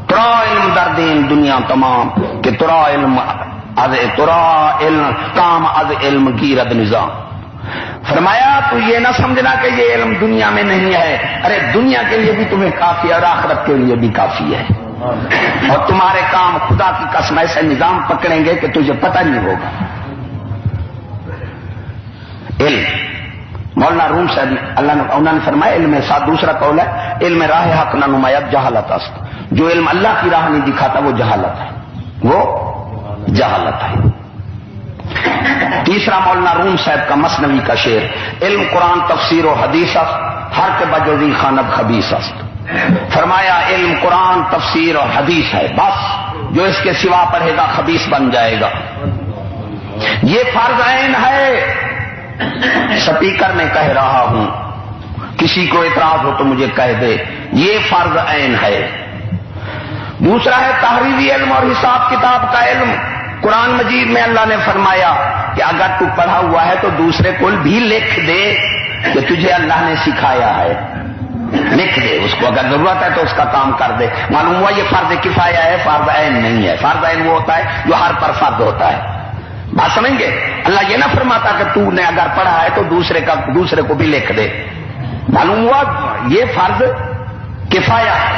ترا علم در دین دنیا تمام، کہ ترا علم کام از علم گیرد نظام۔ فرمایا تو یہ نہ سمجھنا کہ یہ علم دنیا میں نہیں ہے، ارے دنیا کے لیے بھی تمہیں کافی ہے اور آخرت کے لیے بھی کافی ہے، اور تمہارے کام خدا کی قسم ایسے نظام پکڑیں گے کہ تجھے پتہ نہیں ہوگا۔ علم. مولانا روم صاحب اللہ نے انہوں نے فرمایا علم ساتھ دوسرا قول ہے علم راہ حق نہ نمایت جہالت است. جو علم اللہ کی راہ نہیں دکھاتا وہ جہالت ہے، وہ جہالت ہے. تیسرا مولانا روم صاحب کا مثنوی کا شعر، علم قرآن تفسیر و حدیث است ہر کے بجوزی خاند خبیث است. فرمایا علم قرآن تفسیر اور حدیث ہے، بس جو اس کے سوا پڑھے گا خبیث بن جائے گا. یہ فرض عین ہے. سپیکر میں کہہ رہا ہوں، کسی کو اعتراض ہو تو مجھے کہہ دے، یہ فرض عین ہے. دوسرا ہے تحریری علم اور حساب کتاب کا علم. قرآن مجید میں اللہ نے فرمایا کہ اگر تو پڑھا ہوا ہے تو دوسرے کو بھی لکھ دے کہ تجھے اللہ نے سکھایا ہے، لکھ دے اس کو، اگر ضرورت ہے تو اس کا کام کر دے. معلوم ہوا یہ فرض کفایہ ہے، فرض عین نہیں ہے. فرض عین وہ ہوتا ہے جو ہر پر فرض ہوتا ہے. بات سمجھ گے؟ اللہ یہ نہ فرماتا کہ تو نے اگر پڑھا ہے تو دوسرے کو بھی لکھ دے. معلوم ہوا یہ فرض کفایہ ہے،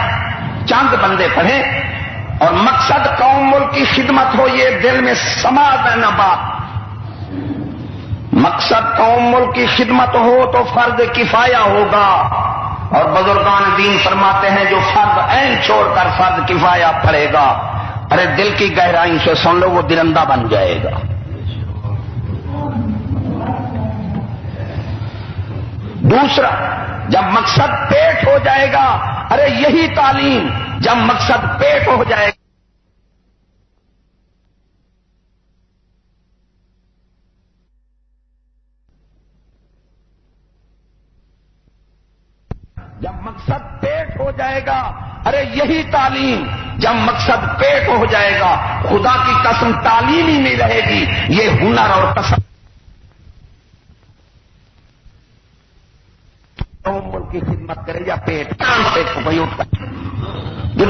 چند بندے پڑھیں اور مقصد قوم ملک کی خدمت ہو، یہ دل میں سما دینا بات. مقصد قوم ملک کی خدمت ہو تو فرض کفایہ ہوگا. اور بزرگان دین فرماتے ہیں جو فرض عین چھوڑ کر فرض کفایہ پڑھے گا، ارے دل کی گہرائی سے سن لو وہ درندہ بن جائے گا. دوسرا، جب مقصد پیٹ ہو جائے گا، ارے یہی تعلیم جب مقصد پیٹ ہو جائے گا، جب مقصد پیٹ ہو جائے گا، ارے یہی تعلیم جب مقصد پیٹ ہو جائے گا، خدا کی قسم تعلیم ہی نہیں رہے گی. یہ ہنر اور قسم ملک کی خدمت کرے یا پیٹ سے اپیوگ کرے.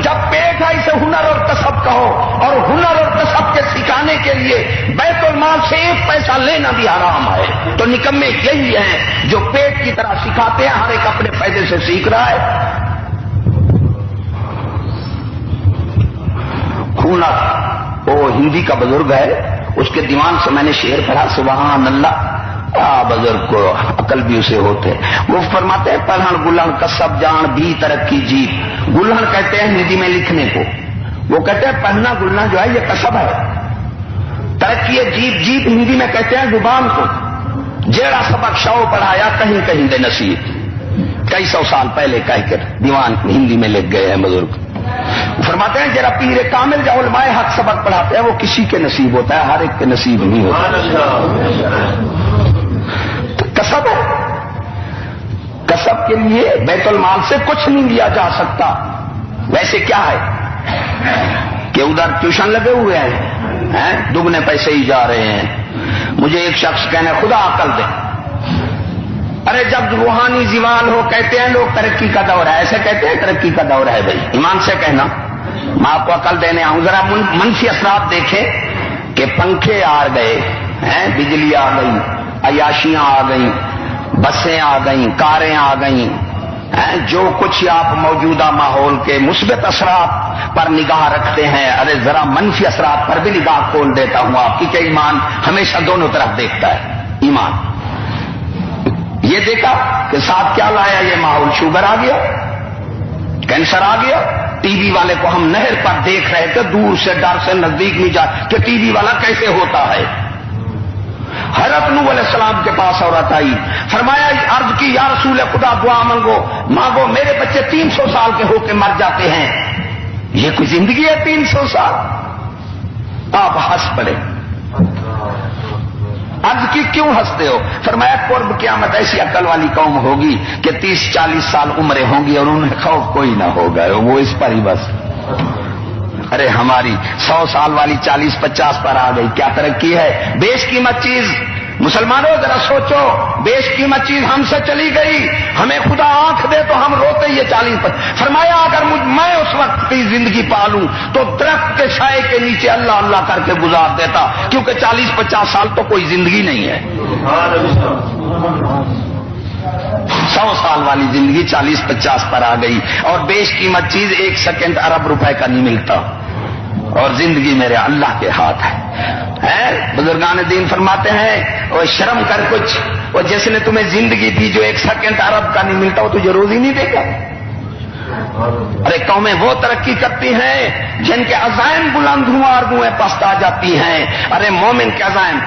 جب پیٹ ہے اسے ہنر اور کسب کہو، اور ہنر اور کسب کے سکھانے کے لیے بیت المال سے ایک پیسہ لینا بھی حرام ہے. تو نکمے یہی ہیں جو پیٹ کی طرح سکھاتے ہیں، ہر ایک اپنے فائدے سے سیکھ رہا ہے. ہنر وہ ہندی کا بزرگ ہے، اس کے دیوان سے میں نے شعر پڑھا، سبحان اللہ. بزرگ کو عقل بھی اسے ہوتے. وہ فرماتے ہیں پڑھن گلہن کسب جان بھی ترقی جیت. گلہن کہتے ہیں ہندی میں لکھنے کو، وہ کہتے ہیں پڑھنا گلنا جو ہے یہ کسب ہے. ترقی جیت، جیت ہندی میں کہتے ہیں زبان کو. جیڑا سبق شو پڑھایا کہیں کہیں دے نصیب. کئی سو سال پہلے کہہ کر دیوان ہندی میں لکھ گئے ہیں بزرگ. فرماتے ہیں جرا پیر کامل جو علماء حق سبق پڑھاتے ہیں وہ کسی کے نصیب ہوتا ہے، ہر ایک کے نصیب نہیں ہوتا. کسب ہے. کسب کے لیے بیت المال سے کچھ نہیں لیا جا سکتا. ویسے کیا ہے کہ ادھر ٹیوشن لگے ہوئے ہیں، دگنے پیسے ہی جا رہے ہیں. مجھے ایک شخص کہنے خدا عقل دے. ارے جب روحانی زوال ہو کہتے ہیں لوگ ترقی کا دور ہے، ایسے کہتے ہیں ترقی کا دور ہے. بھائی ایمان سے کہنا، میں آپ کو عقل دینے آؤں. ذرا منفی اثرات دیکھیں کہ پنکھے آ گئے ہیں، بجلی آ گئی، عیاشیاں آ گئیں، بسیں آ گئیں، کاریں آ گئیں. جو کچھ آپ موجودہ ماحول کے مثبت اثرات پر نگاہ رکھتے ہیں، ارے ذرا منفی اثرات پر بھی نگاہ کھول دیتا ہوں آپ کی کہ ایمان ہمیشہ دونوں طرف دیکھتا ہے. ایمان یہ دیکھا کہ ساتھ کیا لایا یہ ماحول. شوگر آ گیا، کینسر آ گیا. ٹی وی والے کو ہم نہر پر دیکھ رہے تھے، دور سے ڈر سے نزدیک نہیں جا کہ ٹی وی والا کیسے ہوتا ہے. حضرت نوح علیہ السلام کے پاس عورت آئی، فرمایا عرض کی یا رسول خدا دعا مانگو میرے بچے 300 سال کے ہو کے مر جاتے ہیں. یہ کوئی زندگی ہے 300 سال؟ آپ ہنس پڑے. عرض کی کیوں ہنستے ہو؟ فرمایا قرب قیامت ایسی عقل والی قوم ہوگی کہ 30-40 سال عمریں ہوں گی اور انہیں خوف کوئی نہ ہوگا، وہ اس پر ہی بس. ارے ہماری 100 سال والی 40-50 پر آ گئی. کیا ترقی ہے؟ بیش قیمت چیز. مسلمانوں ذرا سوچو، بیش قیمت چیز ہم سے چلی گئی. ہمیں خدا آنکھ دے تو ہم روتے یہ 40 پر. فرمایا اگر میں اس وقت کی زندگی پالوں تو درخت کے سائے کے نیچے اللہ اللہ کر کے گزار دیتا، کیونکہ 40-50 سال تو کوئی زندگی نہیں ہے. 100 سال والی زندگی 40-50 پر آ گئی اور بیش قیمت چیز 1 سیکنڈ ارب روپے کا نہیں ملتا. اور زندگی میرے اللہ کے ہاتھ ہے. بزرگان دین فرماتے ہیں اور شرم کر کچھ اور جس نے تمہیں زندگی دی جو 1 سیکنڈ عرب کا نہیں ملتا وہ تجھے روزی نہیں دے گا؟ ارے قومیں وہ ترقی کرتی ہیں جن کے عزائم بلند ہوں آرزویں پست آ جاتی ہیں. ارے مومن کے عزائم،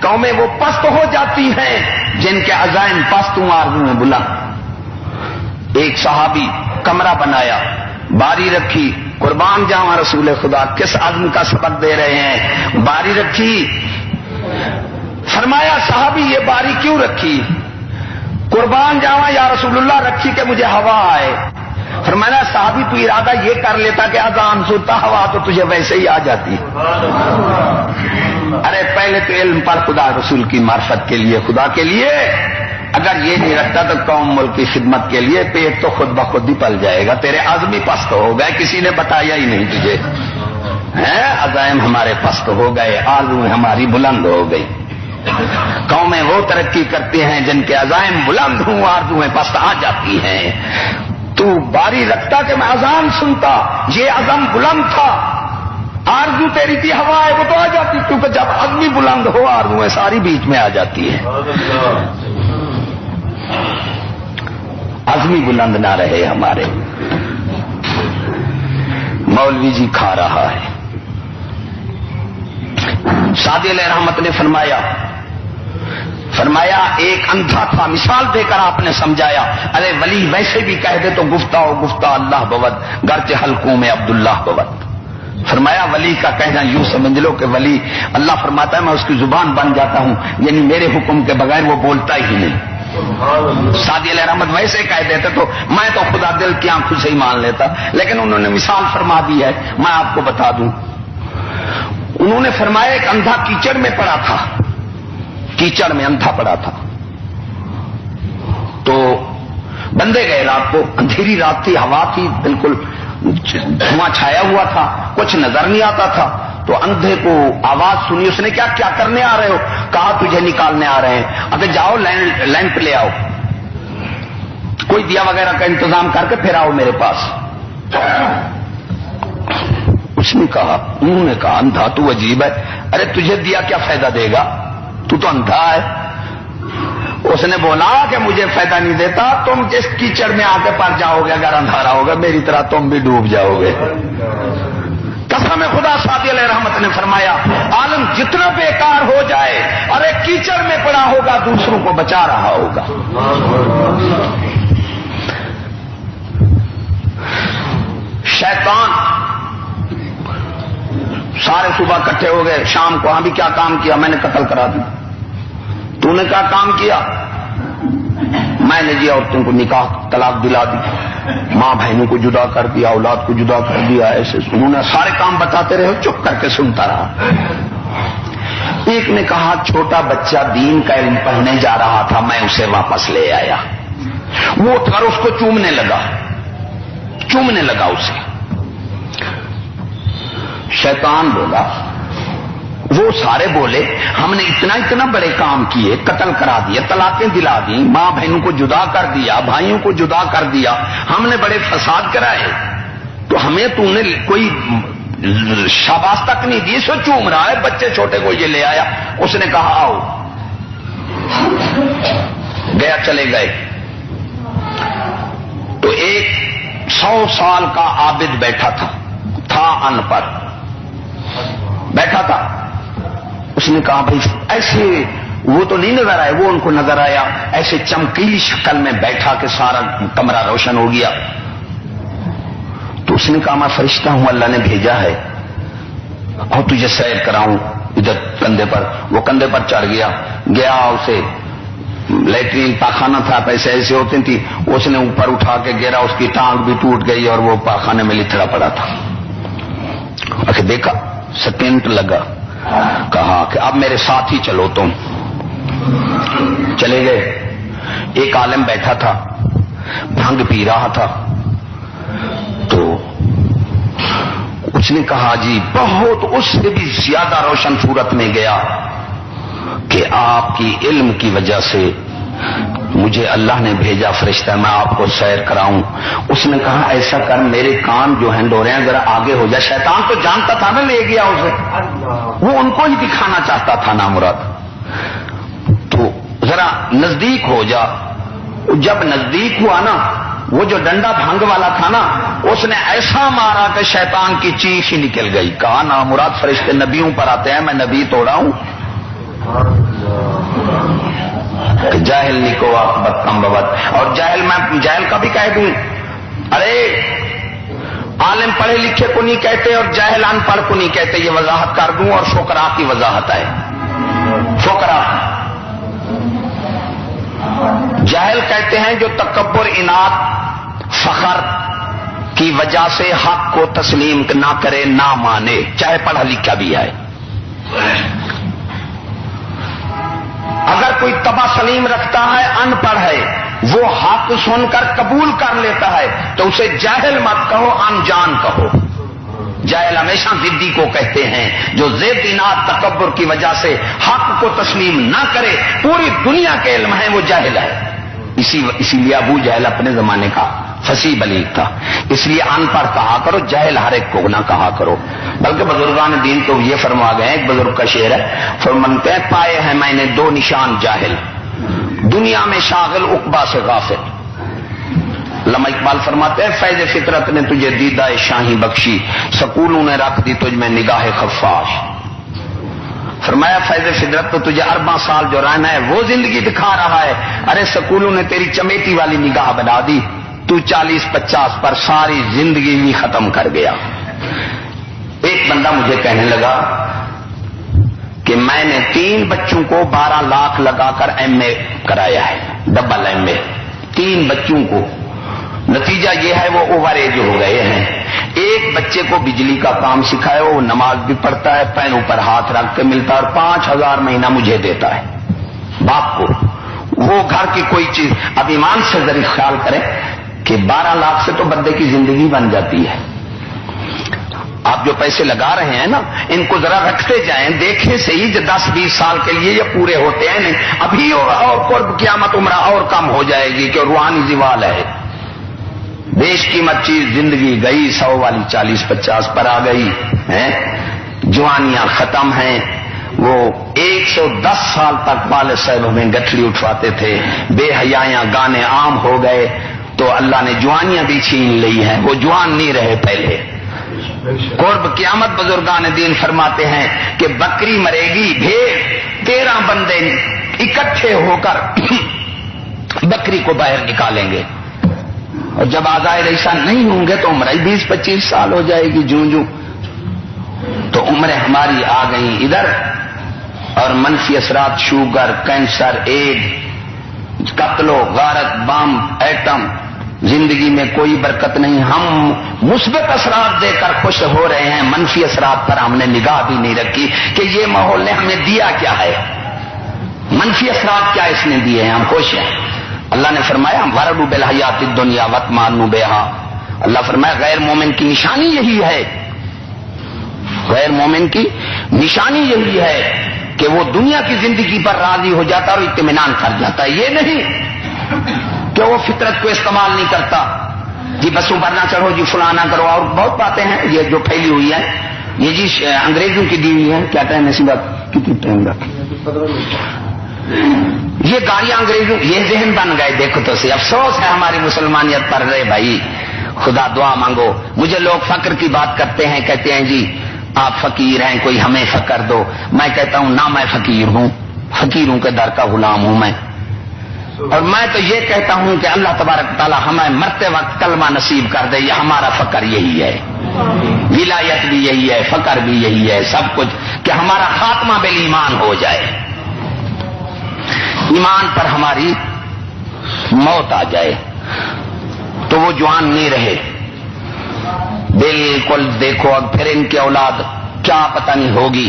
قومیں وہ پست ہو جاتی ہیں جن کے عزائم پست ہوں آرزویں بلند. ایک صحابی کمرہ بنایا، باری رکھی، قربان جاواں رسول خدا کس عزم کا سبق دے رہے ہیں. باری رکھی، فرمایا صحابی یہ باری کیوں رکھی؟ قربان جاواں یا رسول اللہ رکھی کہ مجھے ہوا آئے. فرمایا صحابی تو ارادہ یہ کر لیتا کہ اذان سنتا ہوا تو تجھے ویسے ہی آ جاتی. ارے پہلے تو علم پر خدا رسول کی معرفت کے لیے، خدا کے لیے. اگر یہ نہیں رکھتا تو قوم ملک کی خدمت کے لیے پیٹ تو خود بخود ہی پل جائے گا. تیرے عزم ہی پست ہو گئے، کسی نے بتایا ہی نہیں تجھے. عزائم ہمارے پست ہو گئے، آرزویں ہماری بلند ہو گئی. قومیں وہ ترقی کرتی ہیں جن کے عزائم بلند ہوں آرزویں پست آ جاتی ہیں. تو باری رکھتا کہ میں اذان سنتا، یہ عزم بلند تھا. آرزو تیری تھی ہوا ہے وہ تو آ جاتی، کیونکہ جب عزم بلند ہو آرزویں ساری بیچ میں آ جاتی ہے. عزمی بلند نہ رہے ہمارے. مولوی جی کھا رہا ہے. سعدی علیہ رحمت نے فرمایا ایک اندھا تھا، مثال دے کر آپ نے سمجھایا. ارے ولی ویسے بھی کہہ دے تو گفتہ اللہ بود گرچہ حلقوں میں عبداللہ بود. فرمایا ولی کا کہنا یوں سمجھ لو کہ ولی اللہ فرماتا ہے میں اس کی زبان بن جاتا ہوں، یعنی میرے حکم کے بغیر وہ بولتا ہی نہیں. سعدی علیہ رحمت ویسے کہہ دیتے تو میں تو خدا دل کی آنکھوں سے ہی مان لیتا، لیکن انہوں نے مثال فرما دی ہے، میں آپ کو بتا دوں. انہوں نے فرمایا ایک اندھا کیچڑ میں پڑا تھا، کیچڑ میں اندھا پڑا تھا. تو بندے گئے رات کو، اندھیری رات تھی، ہوا تھی، بالکل دھواں چھایا ہوا تھا، کچھ نظر نہیں آتا تھا. تو اندھے کو آواز سنی، اس نے کیا کرنے آ رہے ہو؟ کہا تجھے نکالنے آ رہے ہیں. اگر جاؤ لیمپ لے آؤ، کوئی دیا وغیرہ کا انتظام کر کے پھر آؤ میرے پاس. اس نے کہا، انہوں نے کہا اندھا تو عجیب ہے، ارے تجھے دیا کیا فائدہ دے گا، تو اندھا ہے. اس نے بولا کہ مجھے فائدہ نہیں دیتا، تم جس کیچڑ میں آ کے پڑ جاؤ گے اگر اندھارا ہوگا میری طرح تم بھی ڈوب جاؤ گے. قسم خدا سعدی علیہ رحمت نے فرمایا عالم جتنا بیکار ہو جائے، ارے کیچڑ میں پڑا ہوگا دوسروں کو بچا رہا ہوگا. شیطان سارے صبح اکٹھے ہو گئے، شام کو ہاں بھی کیا کام کیا؟ میں نے قتل کرا دی. تو نے کیا کام کیا؟ میں نے جی عورتوں کو نکاح طلاق دلا دی، ماں بہنوں کو جدا کر دیا، اولاد کو جدا کر دیا. ایسے انہوں نے سارے کام بتاتے رہے، چپ کر کے سنتا رہا. ایک نے کہا چھوٹا بچہ دین کا علم پڑھنے جا رہا تھا، میں اسے واپس لے آیا. وہ اٹھ کر اس کو چومنے لگا اسے. شیطان بولا، وہ سارے بولے ہم نے اتنا بڑے کام کیے، قتل کرا دیا، طلاقیں دلا دی، ماں بہنوں کو جدا کر دیا، بھائیوں کو جدا کر دیا، ہم نے بڑے فساد کرائے، تو ہمیں تو نے کوئی شاباش تک نہیں دی، سو چوم رہا ہے. بچے چھوٹے کو یہ لے آیا. اس نے کہا آؤ. گیا، چلے گئے. تو ایک 100 سال کا عابد بیٹھا تھا ان پڑھ بیٹھا تھا. اس نے کہا بھائی ایسے وہ تو نہیں نظر آئے، وہ ان کو نظر آیا ایسے چمکیلی شکل میں بیٹھا کہ سارا کمرہ روشن ہو گیا. تو اس نے کہا میں فرشتہ ہوں، اللہ نے بھیجا ہے اور تجھے سیر کراؤں. ادھر کندھے پر، وہ کندھے پر چڑھ گیا اسے لیٹرین پاخانہ تھا، پیسے ایسے ہوتے تھی، اس نے اوپر اٹھا کے گرا، اس کی ٹانگ بھی ٹوٹ گئی اور وہ پاخانے میں لتڑا پڑا تھا. اچھا دیکھا، سیکنڈ لگا، کہا کہ اب میرے ساتھ ہی چلو. تم چلے گئے. ایک عالم بیٹھا تھا، بھنگ پی رہا تھا. تو اس نے کہا جی بہت اس سے بھی زیادہ روشن صورت میں گیا کہ آپ کی علم کی وجہ سے مجھے اللہ نے بھیجا فرشتہ، میں آپ کو سیر کراؤں. اس نے کہا ایسا کر، میرے کان جو ہیں ڈو رہے ہیں، ذرا آگے ہو جائے. شیطان تو جانتا تھا نا، لے گیا اسے، وہ ان کو ہی دکھانا چاہتا تھا نا مراد. تو ذرا نزدیک ہو جا. جب نزدیک ہوا نا، وہ جو ڈنڈا بھنگ والا تھا نا، اس نے ایسا مارا کہ شیطان کی چیخ ہی نکل گئی. کہا نامراد فرشتے نبیوں پر آتے ہیں، میں نبی توڑا ہوں. جاہل نکو آقبت کم ببت. اور جاہل میں جاہل کا بھی کہہ دوں، ارے عالم پڑھے لکھے کو نہیں کہتے اور جاہل ان پڑھ کو نہیں کہتے، یہ وضاحت کر دوں. اور فقراء کی وضاحت ہے. فقراء جاہل کہتے ہیں جو تکبر، اناد، فخر کی وجہ سے حق کو تسلیم نہ کرے، نہ مانے، چاہے پڑھا لکھا بھی ہے. اگر کوئی طبع سلیم رکھتا ہے، ان پڑھ ہے، وہ حق سن کر قبول کر لیتا ہے، تو اسے جاہل مت کہو، انجان کہو. جاہل ہمیشہ ضدی کو کہتے ہیں جو ضد، اناد، تکبر کی وجہ سے حق کو تسلیم نہ کرے. پوری دنیا کے علم ہے وہ جاہل ہے. اسی لیے ابو جہل اپنے زمانے کا فصیح بلیغ تھا. اس لیے ان پڑھ کہا کرو، جاہل ہر ایک کو نہ کہا کرو. بلکہ بزرگان دین تو یہ فرما گئے، ایک بزرگ کا شعر ہے، فرماتے ہیں پائے ہیں میں نے دو نشان جاہل، دنیا میں شاغل عقبہ سے غافل. علامہ اقبال فرماتے ہیں فیض فطرت نے تجھے دیدہ شاہی بخشی، سکولوں نے رکھ دی تجھ میں نگاہ خفاش. فرمایا فیض فطرت تو تجھے 40 سال جو رہنا ہے وہ زندگی دکھا رہا ہے، ارے سکولوں نے تیری چمیٹی والی نگاہ بنا دی، تو 40-50 پر ساری زندگی بھی ختم کر گیا. ایک بندہ مجھے کہنے لگا کہ میں نے 3 بچوں کو 12 لاکھ لگا کر ایم اے کرایا ہے، ڈبل ایم اے، 3 بچوں کو. نتیجہ یہ ہے وہ اوور ایج ہو گئے ہیں. ایک بچے کو بجلی کا کام سکھایا، وہ نماز بھی پڑھتا ہے، پینوں پر ہاتھ رکھ کے ملتا ہے، اور 5000 مہینہ مجھے دیتا ہے باپ کو. وہ گھر کی کوئی چیز، اب ایمان سے ذرا خیال کریں کہ 12 لاکھ سے تو بندے کی زندگی بن جاتی ہے. آپ جو پیسے لگا رہے ہیں نا، ان کو ذرا رکھتے جائیں، دیکھیں صحیح جو 10-20 سال کے لیے یہ پورے ہوتے ہیں نہیں. ابھی اور قرب قیامت عمرہ اور کم ہو جائے گی کہ روحانی زوال ہے. بیش قیمت چیز زندگی گئی، 100 والی 40-50 پر آ گئی ہے. جوانیاں ختم ہیں. وہ 110 سال تک والد صاحب ہمیں گٹھڑی اٹھواتے تھے، بے حیاں گانے عام ہو گئے، تو اللہ نے جوانیاں بھی چھین لی ہیں، وہ جوان نہیں رہے پہلے. قرب قیامت بزرگان دین فرماتے ہیں کہ بکری مرے گی، بھیڑ 13 بندے اکٹھے ہو کر بکری کو باہر نکالیں گے، اور جب آزائے ایسا نہیں ہوں گے تو عمر 20-25 سال ہو جائے گی. جوں تو عمریں ہماری آ گئی ادھر، اور منفی اثرات شوگر، کینسر، ایڈ، قتل و غارت، بم، ایٹم، زندگی میں کوئی برکت نہیں. ہم مثبت اثرات دے کر خوش ہو رہے ہیں، منفی اثرات پر ہم نے نگاہ بھی نہیں رکھی کہ یہ ماحول نے ہمیں دیا کیا ہے، منفی اثرات کیا اس نے دیے ہیں، ہم خوش ہیں. اللہ نے فرمایا وَرَضُوا بِالْحَيَاةِ الدُّنْيَا وَاطْمَأَنُّوا بِهَا. اللہ فرمایا غیر مومن کی نشانی یہی ہے، غیر مومن کی نشانی یہی ہے کہ وہ دنیا کی زندگی پر راضی ہو جاتا اور اطمینان کر جاتا ہے. یہ نہیں کہ وہ فطرت کو استعمال نہیں کرتا، جی بسوں پر نہ چڑھو، جی فلانا کرو، اور بہت باتیں ہیں یہ جو پھیلی ہوئی ہیں. یہ جی انگریزوں کی دی ہوئی ہیں. کیا ٹائم ایسی بات کتنی ٹائم رکھے، یہ گاڑیاں انگریزوں، یہ ذہن بن گئے. دیکھو تو صحیح افسوس ہے ہماری مسلمانیت پر. رہے بھائی خدا دعا مانگو. مجھے لوگ فقر کی بات کرتے ہیں، کہتے ہیں جی آپ فقیر ہیں، کوئی ہمیں فقر دو. میں کہتا ہوں نہ میں فقیر ہوں، فقیروں کے در کا غلام ہوں میں. اور میں تو یہ کہتا ہوں کہ اللہ تبارک تعالی ہمیں مرتے وقت کلمہ نصیب کر دے. یہ ہمارا فقر یہی ہے، ولایت بھی یہی ہے، فقر بھی یہی ہے، سب کچھ کہ ہمارا خاتمہ بالایمان ہو جائے، ایمان پر ہماری موت آ جائے. تو وہ جوان نہیں رہے بالکل. دیکھو اب پھر ان کی اولاد کیا پتہ نہیں ہوگی.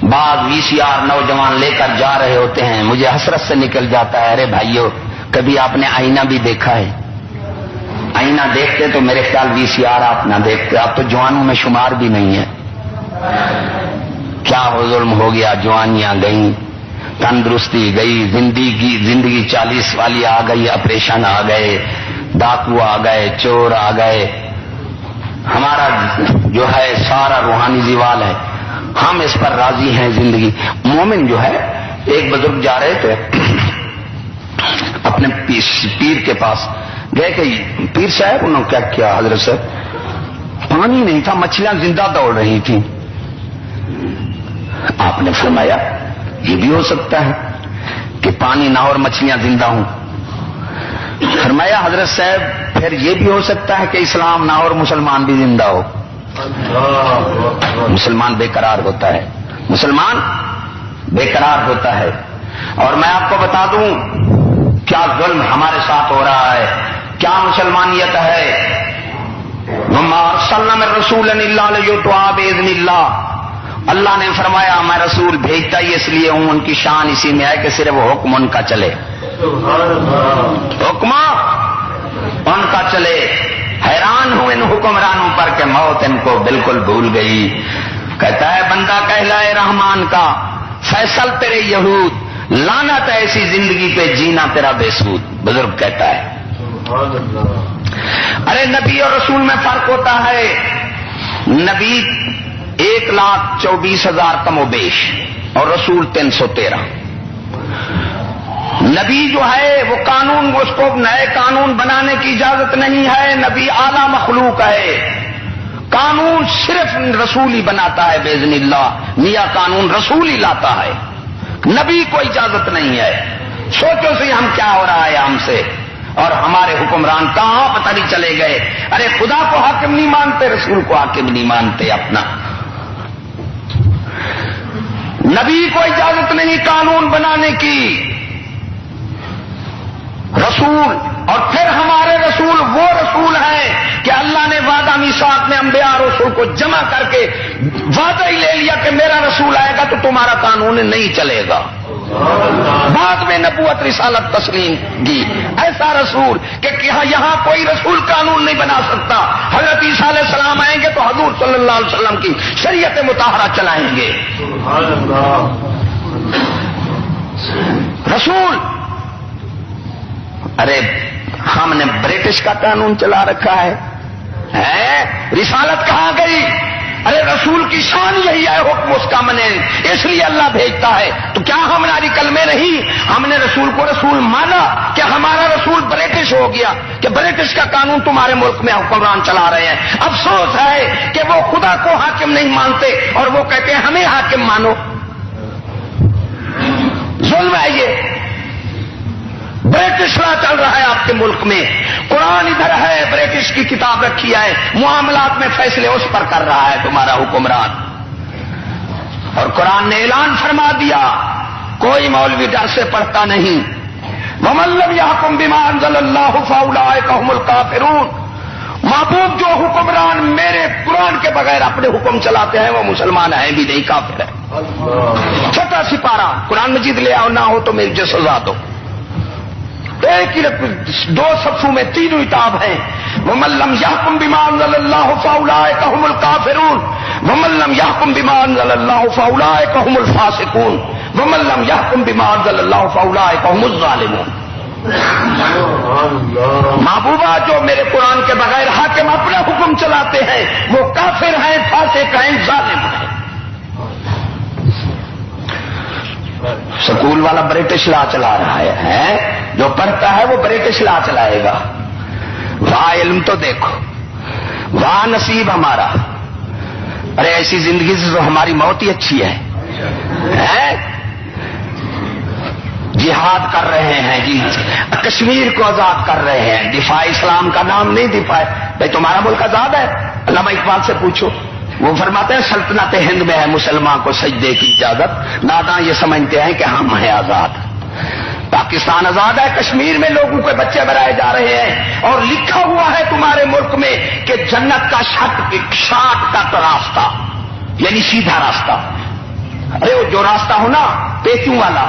بعض VCR نوجوان لے کر جا رہے ہوتے ہیں، مجھے حسرت سے نکل جاتا ہے. ارے بھائیو کبھی آپ نے آئینہ بھی دیکھا ہے؟ آئینہ دیکھتے تو میرے خیال VCR آپ نہ دیکھتے. آپ تو جوانوں میں شمار بھی نہیں ہے. کیا ظلم ہو گیا، جوانیاں گئیں، تندرستی گئی، زندگی 40 والی آ گئی، آپریشن آ گئے، ڈاکو آ گئے، چور آ گئے. ہمارا جو ہے سارا روحانی زوال ہے. ہم اس پر راضی ہیں. زندگی مومن جو ہے، ایک بزرگ جا رہے تھے اپنے پیر کے پاس گئے کہ پیر صاحب، انہوں نے کیا حضرت صاحب؟ پانی نہیں تھا، مچھلیاں زندہ دوڑ رہی تھیں۔ آپ نے فرمایا یہ بھی ہو سکتا ہے کہ پانی نہ اور مچھلیاں زندہ ہوں۔ فرمایا حضرت صاحب پھر یہ بھی ہو سکتا ہے کہ اسلام نہ اور مسلمان بھی زندہ ہو۔ مسلمان بے قرار ہوتا ہے، مسلمان بے قرار ہوتا ہے۔ اور میں آپ کو بتا دوں کیا ظلم ہمارے ساتھ ہو رہا ہے، کیا مسلمانیت ہے۔ وما ارسلنا من رسول الا لیطاع باذن اللہ، اللہ نے فرمایا میں رسول بھیجتا ہی اس لیے ہوں، ان کی شان اسی میں ہے کہ صرف حکم ان کا چلے، حکم ان کا چلے۔ حیران ہوں ان حکمرانوں پر کہ موت ان کو بالکل بھول گئی۔ کہتا ہے بندہ کہلائے رحمان کا، فیصل تیرے یہود، لعنت ایسی زندگی پہ جینا تیرا بے سود۔ بزرگ کہتا ہے ارے نبی اور رسول میں فرق ہوتا ہے۔ نبی 1,24,000 کم و بیش اور رسول 313۔ نبی جو ہے وہ قانون، اس کو نئے قانون بنانے کی اجازت نہیں ہے، نبی اعلی مخلوق ہے، قانون صرف رسول ہی بناتا ہے باذن اللہ، نیا قانون رسول ہی لاتا ہے، نبی کو اجازت نہیں ہے۔ سوچو سی ہم کیا ہو رہا ہے ہم سے، اور ہمارے حکمران کہاں پتہ نہیں چلے گئے۔ ارے خدا کو حاکم نہیں مانتے، رسول کو حاکم نہیں مانتے اپنا۔ نبی کو اجازت نہیں قانون بنانے کی، رسول، اور پھر ہمارے رسول وہ رسول ہیں کہ اللہ نے وعدہ میثاق میں انبیاء اور رسول کو جمع کر کے وعدہ ہی لے لیا کہ میرا رسول آئے گا تو تمہارا قانون نہیں چلے گا۔ بعد میں نبوت رسالت تسلیم کی، ایسا رسول کہ یہاں کوئی رسول قانون نہیں بنا سکتا۔ حضرت عیسیٰ علیہ السلام آئیں گے تو حضور صلی اللہ علیہ وسلم کی شریعت مطہرہ چلائیں گے۔ رسول، ارے ہم نے برٹش کا قانون چلا رکھا ہے، رسالت کہاں گئی؟ ارے رسول کی شان یہی ہے، حکم اس کا منے، اس لیے اللہ بھیجتا ہے۔ تو کیا ہماری کلمے نہیں؟ ہم نے رسول کو رسول مانا کہ ہمارا رسول برٹش ہو گیا کہ برٹش کا قانون تمہارے ملک میں حکمران چلا رہے ہیں۔ افسوس ہے کہ وہ خدا کو حاکم نہیں مانتے اور وہ کہتے ہیں ہمیں حاکم مانو۔ ظلم ہے یہ، برٹش لا چل رہا ہے آپ کے ملک میں، قرآن ادھر ہے، برٹش کی کتاب رکھی ہے، معاملات میں فیصلے اس پر کر رہا ہے تمہارا حکمران۔ اور قرآن نے اعلان فرما دیا کوئی مولوی ڈر سے پڑھتا نہیں۔ وَمَن لَّمْ يَحْكُم بِمَا أَنزَلَ اللَّهُ فَأُولَٰئِكَ هُمُ الْكَافِرُونَ۔ محبوب جو حکمران میرے قرآن کے بغیر اپنے حکم چلاتے ہیں وہ مسلمان ہیں بھی نہیں، کافر ہے۔ چھٹا سپارہ قرآن مجید لے آؤ، نہ ہو تو میری جو سزا دو۔ ایک ہی 2 صفوں میں 3 کتاب ہیں۔ وَمَن لَّمْ يَحْكُم بِمَا أَنزَلَ اللَّهُ فَأُولَٰئِكَ هُمُ الْكَافِرُونَ وَمَن لَّمْ يَحْكُم بِمَا أَنزَلَ اللَّهُ فَأُولَٰئِكَ هُمُ الْفَاسِقُونَ وَمَن لَّمْ يَحْكُم بِمَا أَنزَلَ اللَّهُ فَأُولَٰئِكَ هُمُ الظَّالِمُونَ۔ محبوبہ جو میرے قرآن کے بغیر حاکم اپنا حکم چلاتے ہیں وہ کافر ہیں، فاسق ہیں، ظالم ہیں۔ سکول والا برٹش لا چلا رہا ہے، جو پڑھتا ہے وہ برٹش لا چلائے گا۔ واہ علم تو دیکھو، واہ نصیب ہمارا۔ ارے ایسی زندگی سے تو ہماری موت ہی اچھی ہے۔ جہاد کر رہے ہیں جی، کشمیر کو آزاد کر رہے ہیں، دفاع اسلام کا نام نہیں، دفاع بھائی تمہارا ملک آزاد ہے؟ علامہ اقبال سے پوچھو، وہ فرماتے ہیں سلطنت ہند میں ہے مسلمان کو سجدے کی اجازت، ناداں یہ سمجھتے ہیں کہ ہم ہیں آزاد۔ پاکستان آزاد ہے، کشمیر میں لوگوں کے بچے برائے جا رہے ہیں، اور لکھا ہوا ہے تمہارے ملک میں کہ جنت کا شارٹ کٹ راستہ، یعنی سیدھا راستہ۔ ارے وہ جو راستہ ہو نا پیچوں والا،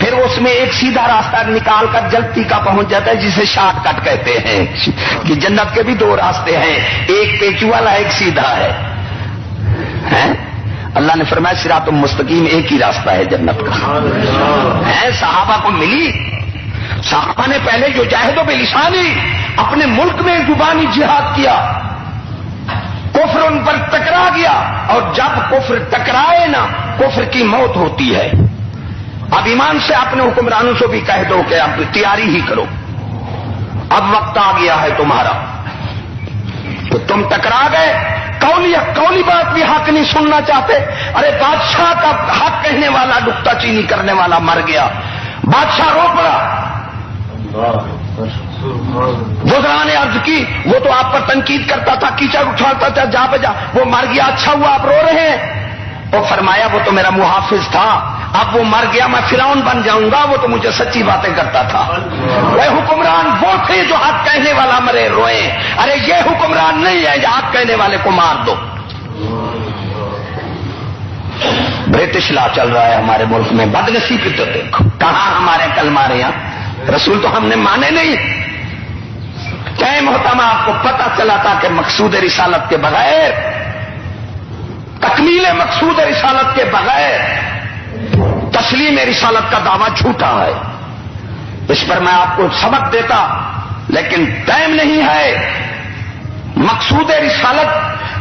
پھر اس میں ایک سیدھا راستہ نکال کر جلتی کا پہنچ جاتا ہے جسے شارٹ کٹ کہتے ہیں، کہ جنت کے بھی 2 راستے ہیں، ایک پیچو والا ایک سیدھا ہے۔ اللہ نے فرمایا صراط مستقیم ایک ہی راستہ ہے جنت کا۔ صحابہ کو ملی، صحابہ نے پہلے جو جاہد و بلسانی اپنے ملک میں زبانی جہاد کیا، کفر ان پر ٹکرا گیا، اور جب کفر ٹکرائے نا کفر کی موت ہوتی ہے۔ اب ایمان سے اپنے حکمرانوں سے بھی کہہ دو کہ اب تیاری ہی کرو، اب وقت آ گیا ہے تمہارا۔ تو تم ٹکرا گئے، قولی بات بھی حق نہیں سننا چاہتے۔ ارے بادشاہ کا حق کہنے والا، نکتہ چینی کرنے والا مر گیا، بادشاہ رو پڑا۔ وزراء نے عرض کی وہ تو آپ پر تنقید کرتا تھا، کیچڑ اٹھاتا تھا، جا بجا، وہ مر گیا، اچھا ہوا آپ رو رہے ہیں۔ وہ فرمایا وہ تو میرا محافظ تھا، اب وہ مر گیا میں فرعون بن جاؤں گا، وہ تو مجھے سچی باتیں کرتا تھا۔ وہ حکمران وہ تھے جو حق کہنے والا مرے روئے، ارے یہ حکمران نہیں ہے جو حق کہنے والے کو مار دو۔ برٹش لا چل رہا ہے ہمارے ملک میں، بدنصیبی تو دیکھو، کہاں ہمارے کلمہ رہے ہیں، رسول تو ہم نے مانے نہیں۔ ٹائم ہوتا میں آپ کو پتہ چلا تھا کہ مقصود رسالت کے بغیر، تکمیل مقصود رسالت کے بغیر تسلیم رسالت کا دعویٰ جھوٹا ہے۔ اس پر میں آپ کو سبق دیتا، لیکن ٹائم نہیں ہے۔ مقصود رسالت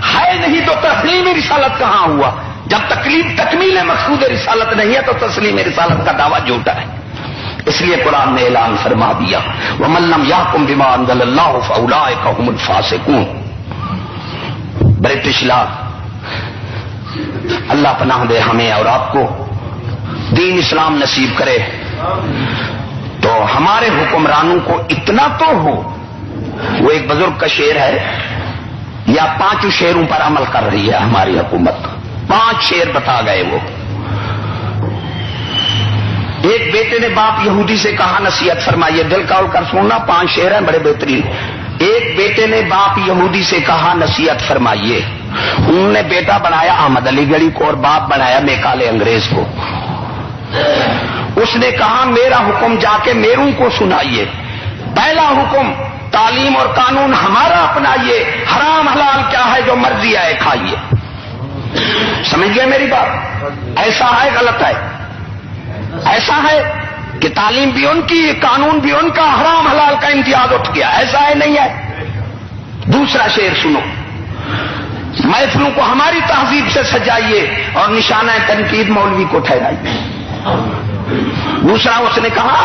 ہے نہیں تو تسلیم رسالت کہاں ہوا؟ جب تکمیل مقصود رسالت نہیں ہے تو تسلیم رسالت کا دعویٰ جھوٹا ہے۔ اس لیے قرآن نے اعلان فرما دیا وَمَن لَّمْ يَحْكُم بِمَا أَنزَلَ اللَّهُ فَأُولَٰئِكَ هُمُ الْفَاسِقُونَ۔ برٹش لا، اللہ پناہ دے ہمیں اور آپ کو، دین اسلام نصیب کرے۔ تو ہمارے حکمرانوں کو اتنا تو ہو، وہ ایک بزرگ کا شعر ہے، یا 5 شعروں پر عمل کر رہی ہے ہماری حکومت، 5 شعر بتا گئے وہ۔ ایک بیٹے نے باپ یہودی سے کہا نصیحت فرمائیے، دل کھول کر سننا، 5 شعر ہیں بڑے بہترین۔ ایک بیٹے نے باپ یہودی سے کہا نصیحت فرمائیے، انہوں نے بیٹا بنایا احمد علی گڑھی کو اور باپ بنایا میکالے انگریز کو۔ اس نے کہا میرا حکم جا کے میروں کو سنائیے، پہلا حکم تعلیم اور قانون ہمارا اپنائیے، حرام حلال کیا ہے جو مرضی آئے کھائیے۔ سمجھ گئے میری بات؟ ایسا ہے غلط ہے؟ ایسا ہے کہ تعلیم بھی ان کی، قانون بھی ان کا، حرام حلال کا امتیاز اٹھ گیا، ایسا ہے نہیں ہے؟ دوسرا شعر سنو، محفلوں کو ہماری تہذیب سے سجائیے اور نشانہ تنقید مولوی کو ٹھہرائیے۔ دوسرا اس نے کہا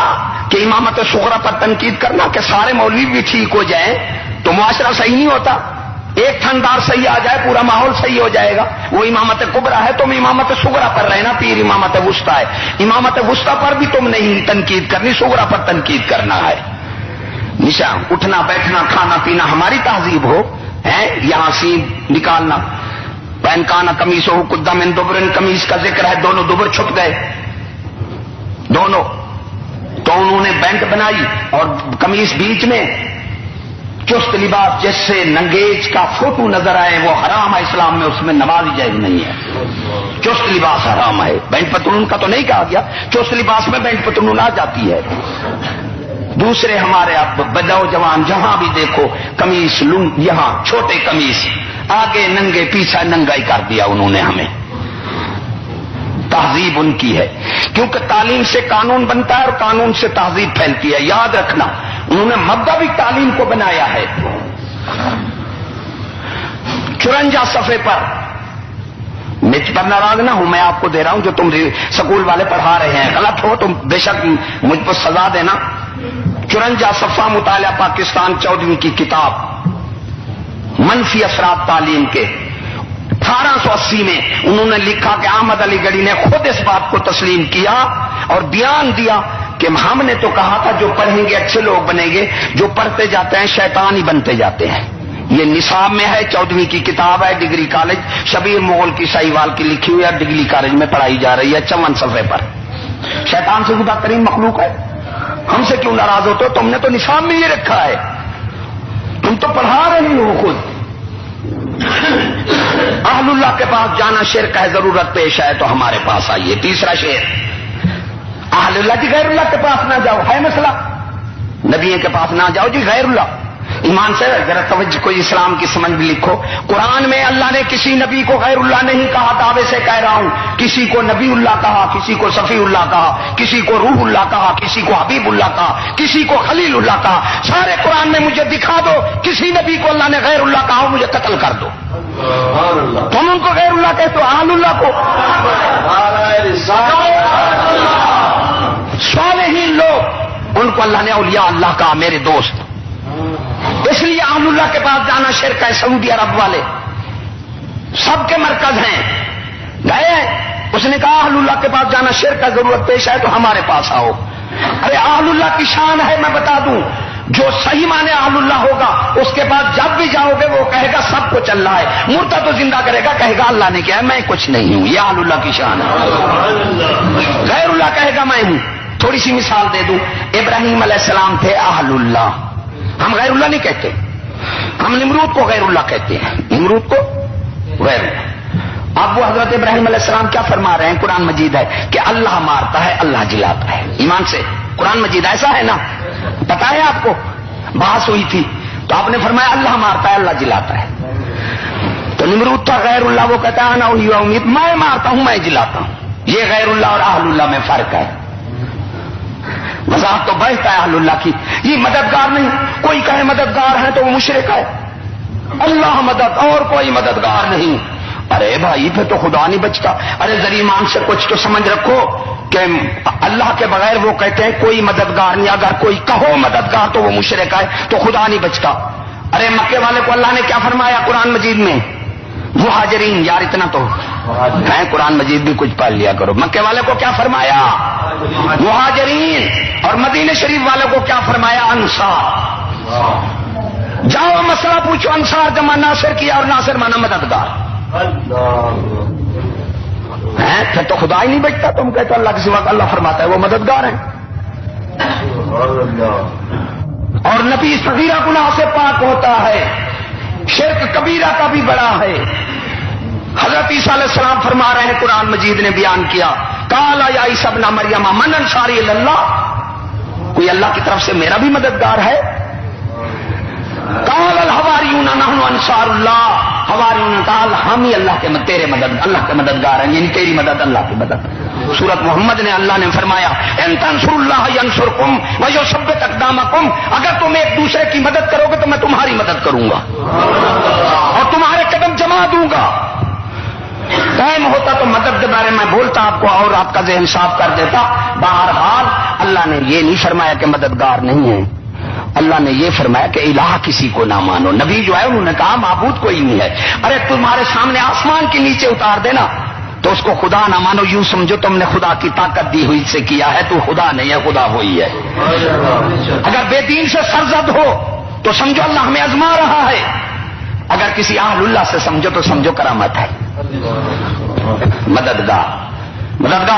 کہ امامت صغرا پر تنقید کرنا کہ سارے مولوی بھی ٹھیک ہو جائیں تو معاشرہ صحیح نہیں ہوتا، ایک تھندار صحیح آ جائے پورا ماحول صحیح ہو جائے گا۔ وہ امامت کبرا ہے، تم امامت صغرا پر رہنا، پیر امامت وسطی ہے، امامت وسطی پر بھی تم نہیں تنقید کرنی، صغرا پر تنقید کرنا ہے۔ نشان اٹھنا بیٹھنا کھانا پینا ہماری تہذیب ہو، یہاں سین نکالنا، پین کانا قمیص ہو قدم ان دبرن، قمیص کا ذکر ہے، دونوں دبر چھپ گئے دونوں، تو انہوں نے بینٹ بنائی اور قمیص بیچ میں، چست لباس جس سے ننگیج کا فوٹو نظر آئے وہ حرام ہے اسلام میں، اس میں نماز جائز نہیں ہے، چست لباس حرام ہے۔ بینٹ پتلون کا تو نہیں کہا گیا، چست لباس میں بینٹ پتلون آ جاتی ہے۔ دوسرے ہمارے اب بدو جوان جہاں بھی دیکھو قمیص لنگ، یہاں چھوٹے قمیص، آگے ننگے پیچھے ننگائی کر دیا انہوں نے ہمیں۔ تہذیب ان کی ہے، کیونکہ تعلیم سے قانون بنتا ہے اور قانون سے تہذیب پھیلتی ہے، یاد رکھنا۔ انہوں نے مبدئی تعلیم کو بنایا ہے۔ 54 صفحے پر، مجھ پر ناراض نہ ہوں، میں آپ کو دے رہا ہوں جو تم سکول والے پڑھا رہے ہیں، غلط ہو تو بے شک مجھ پر سزا دینا۔ 54 صفحہ مطالعہ پاکستان 14ویں کی کتاب، منفی اثرات تعلیم کے۔ 1880 میں انہوں نے لکھا کہ احمد علی گڑھی نے خود اس بات کو تسلیم کیا اور بیان دیا کہ ہم نے تو کہا تھا جو پڑھیں گے اچھے لوگ بنیں گے، جو پڑھتے جاتے ہیں شیطان ہی بنتے جاتے ہیں۔ یہ نصاب میں ہے، 14ویں کی کتاب ہے، ڈگری کالج شبیر مغل کی سہیوال کی لکھی ہوئی ہے، ڈگری کالج میں پڑھائی جا رہی ہے 54 صفحے پر۔ شیطان سے خدا ترین مخلوق ہے، ہم سے کیوں ناراض ہوتے ہو؟ تم نے تو نصاب میں یہ رکھا ہے، تم تو پڑھا رہی ہو خود۔ اہل اللہ کے پاس جانا شرک ہے، ضرورت پیش ہے تو ہمارے پاس آئیے۔ تیسرا شعر، اہل اللہ جی غیر اللہ کے پاس نہ جاؤ، ہے مسئلہ، نبی کے پاس نہ جاؤ جی، غیر اللہ۔ ایمان سے ذرا توجہ، کوئی اسلام کی سمجھ بھی لکھو۔ قرآن میں اللہ نے کسی نبی کو غیر اللہ نہیں کہا، دعوے سے کہہ رہا ہوں، کسی کو نبی اللہ کہا، کسی کو صفی اللہ کہا، کسی کو روح اللہ کہا، کسی کو حبیب اللہ کہا، کسی کو خلیل اللہ کہا۔ سارے قرآن میں مجھے دکھا دو کسی نبی کو اللہ نے غیر اللہ کہا، مجھے قتل کر دو۔ تم ان کو غیر اللہ کہتے ہو، اہل اللہ کو اللہ نے اولیاء اللہ کہا میرے دوست. اس لیے اہل اللہ کے پاس جانا شرک ہے. سعودی عرب والے سب کے مرکز ہیں, گئے, اس نے کہا اہل اللہ کے پاس جانا شرک کا ضرورت پیش ہے تو ہمارے پاس آؤ. ارے اہل اللہ کی شان ہے, میں بتا دوں, جو صحیح معنی اہل اللہ ہوگا اس کے بعد جب بھی جاؤ گے وہ کہے گا سب کچھ اللہ ہے, مردہ تو زندہ کرے گا, کہے گا اللہ نے کیا ہے, میں کچھ نہیں ہوں. یہ اہل اللہ کی شان ہے. غیر اللہ کہے گا میں ہوں. تھوڑی سی مثال دے دوں, ابراہیم علیہ السلام تھے اہل اللہ, ہم غیر اللہ نہیں کہتے, ہم نمرود کو غیر اللہ کہتے ہیں, نمرود کو غیر اللہ. اب وہ حضرت ابراہیم علیہ السلام کیا فرما رہے ہیں, قرآن مجید ہے کہ اللہ مارتا ہے اللہ جلاتا ہے, ایمان سے قرآن مجید ایسا ہے نا, پتا ہے آپ کو, بحث ہوئی تھی تو آپ نے فرمایا اللہ مارتا ہے اللہ جلاتا ہے. تو نمرود تھا غیر اللہ, وہ کہتا ہے نا امید, میں مارتا ہوں میں جلاتا ہوں. یہ غیر اللہ اور اہل اللہ میں فرق ہے. مذاق تو بحث ہے اہل اللہ کی, یہ مددگار نہیں. کوئی کہے مددگار ہے تو وہ مشرک ہے, اللہ مدد اور کوئی مددگار نہیں. ارے بھائی پھر تو خدا نہیں بچتا. ارے ذریعہ مان سے کچھ تو سمجھ رکھو کہ اللہ کے بغیر وہ کہتے ہیں کوئی مددگار نہیں, اگر کوئی کہو مددگار تو وہ مشرک ہے, تو خدا نہیں بچتا. ارے مکے والے کو اللہ نے کیا فرمایا قرآن مجید میں, مہاجرین, یار اتنا تو ہے, قرآن مجید بھی کچھ پڑھ لیا کرو. مکے والے کو کیا فرمایا مہاجرین, اور مدینہ شریف والے کو کیا فرمایا انصار. جاؤ مسئلہ پوچھو, انصار جمع ناصر کیا اور ناصر مانا مددگار. پھر تو خدا ہی نہیں بچتا. تم کہتے اللہ کے سوا اللہ فرماتا ہے وہ مددگار ہیں. اور نبی صغیرہ گناہ سے پاک ہوتا ہے, شرک کبیرہ کا بھی بڑا ہے. حضرت عیسیٰ علیہ السلام فرما رہے ہیں, قرآن مجید نے بیان کیا, قال یا عیسی ابن مریم من انصاری الی اللہ, کوئی اللہ کی طرف سے میرا بھی مددگار ہے. قال الحواریون نحن انصار اللہ, حواریون قال ہم ہی اللہ کے تیرے مدد اللہ کے مددگار ہیں, یعنی تیری مدد اللہ کی مدد. سورۃ محمد نے اللہ نے فرمایا ان تنصروا اللہ ینصرکم ویثبت اقدامکم, اگر تم ایک دوسرے کی مدد کرو گے تو میں تمہاری مدد کروں گا اور تمہارے قدم جما دوں گا. ٹائم ہوتا تو مدد کے بارے میں بولتا آپ کو اور آپ کا ذہن صاف کر دیتا. بہرحال اللہ نے یہ نہیں فرمایا کہ مددگار نہیں ہے, اللہ نے یہ فرمایا کہ الہ کسی کو نہ مانو. نبی جو ہے انہوں نے کہا معبود کوئی نہیں ہے. ارے تمہارے سامنے آسمان کے نیچے اتار دینا تو اس کو خدا نہ مانو, یوں سمجھو تم نے خدا کی طاقت دی ہوئی سے کیا ہے, تو خدا نہیں ہے خدا وہی ہے. اگر بے دین سے سرزد ہو تو سمجھو اللہ ہمیں آزما رہا ہے, اگر کسی اہل اللہ سے سمجھو تو سمجھو کرامت ہے. مددگار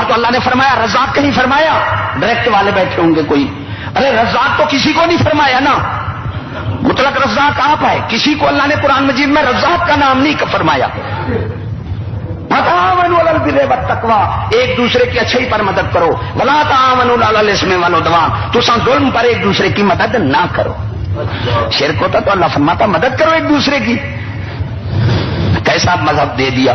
تو اللہ نے فرمایا, رزاق کہیں فرمایا, ڈائریکٹ والے بیٹھے ہوں گے کوئی, ارے رزاق تو کسی کو نہیں فرمایا نا, مطلق رزاق آپ ہے, کسی کو اللہ نے قرآن مجید میں رزاق کا نام نہیں فرمایا. تعاونوا علی البر والتقوی, ایک دوسرے کی اچھائی پر مدد کرو. ولا تعاونوا علی الاثم والعدوان, تو ظلم پر ایک دوسرے کی مدد نہ کرو. شرک ہوتا تو اللہ فرماتا مدد کرو ایک دوسرے کی. کیسا مذہب دے دیا.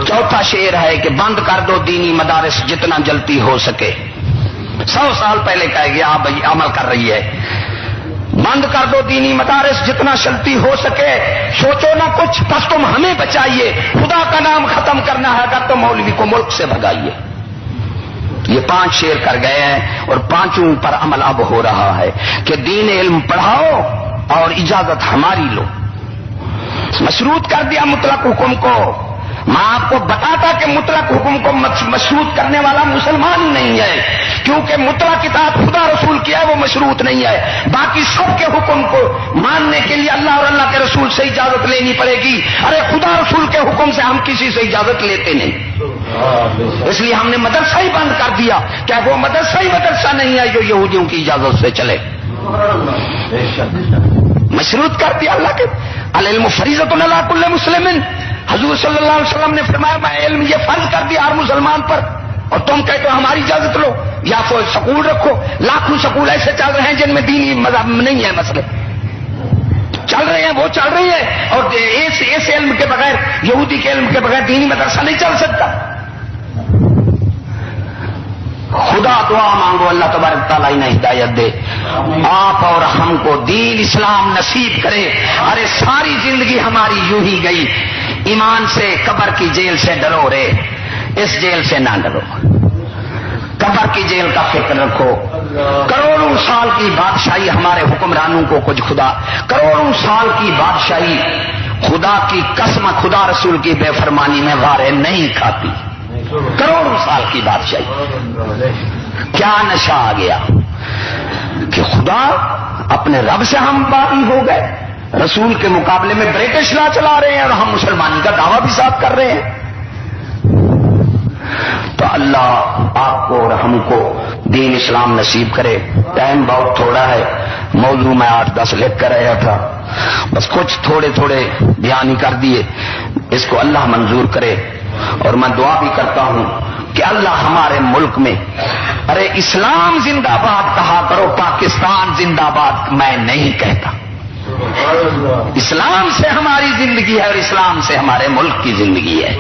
چوتھا شعر ہے کہ بند کر دو دینی مدارس جتنا جلدی ہو سکے. 100 سال پہلے کہا گیا, آپ عمل کر رہی ہے. بند کر دو دینی مدارس جتنا جلدی ہو سکے, سوچو نہ کچھ بس تم ہمیں بچائیے, خدا کا نام ختم کرنا ہے اگر تو مولوی کو ملک سے بھگائیے. یہ 5 شعر کر گئے ہیں اور 5 پر عمل اب ہو رہا ہے کہ دین علم پڑھاؤ اور اجازت ہماری لو. مشروط کر دیا مطلق حکم کو. میں آپ کو بتاتا کہ مطلق حکم کو مشروط کرنے والا مسلمان نہیں ہے, کیونکہ مطلق اطاعت خدا رسول کیا ہے وہ مشروط نہیں ہے. باقی سب کے حکم کو ماننے کے لیے اللہ اور اللہ کے رسول سے اجازت لینی پڑے گی. ارے خدا رسول کے حکم سے ہم کسی سے اجازت لیتے نہیں, اس لیے ہم نے مدرسہ ہی بند کر دیا. کیا وہ مدرسہ ہی مدرسہ نہیں ہے جو یہودیوں کی اجازت سے چلے؟ مشروط کر دیا اللہ کے. العلم فریضۃ علی کل مسلم, حضور صلی اللہ علیہ وسلم نے فرمایا میں علم یہ فرض کر دیا ہر مسلمان پر, اور تم کہتے ہو ہماری اجازت لو. یا کوئی سکول رکھو, لاکھوں سکول ایسے چل رہے ہیں جن میں دینی مذہب نہیں ہے, مسئلے چل رہے ہیں وہ چل رہی ہے, اور اس علم کے بغیر, یہودی کے علم کے بغیر دینی مدرسہ نہیں چل سکتا. خدا دعا مانگو اللہ تبارک تعالیٰ انہیں ہدایت دے, آپ اور ہم کو دین اسلام نصیب کرے. ارے ساری زندگی ہماری یوں ہی گئی, ایمان سے قبر کی جیل سے ڈرو رے, اس جیل سے نہ ڈرو، قبر کی جیل کا فکر رکھو۔ کروڑوں سال کی بادشاہی ہمارے حکمرانوں کو کچھ خدا، کروڑوں سال کی بادشاہی خدا کی قسم، خدا رسول کی بے فرمانی میں وارے نہیں کھاتی۔ کروڑوں سال کی بادشاہی، کیا نشہ آ گیا کہ خدا اپنے رب سے ہم باغی ہو گئے، رسول کے مقابلے میں برٹش لا چلا رہے ہیں اور ہم مسلمانی کا دعویٰ بھی ساتھ کر رہے ہیں۔ تو اللہ آپ کو اور ہم کو دین اسلام نصیب کرے۔ ٹائم بہت تھوڑا ہے، موضوع میں 8-10 لکھ کر رہا تھا، بس کچھ تھوڑے تھوڑے بیان کر دیے، اس کو اللہ منظور کرے۔ اور میں دعا بھی کرتا ہوں کہ اللہ ہمارے ملک میں، ارے اسلام زندہ باد کہا کرو، پاکستان زندہ باد میں نہیں کہتا۔ اسلام سے ہماری زندگی ہے اور اسلام سے ہمارے ملک کی زندگی ہے۔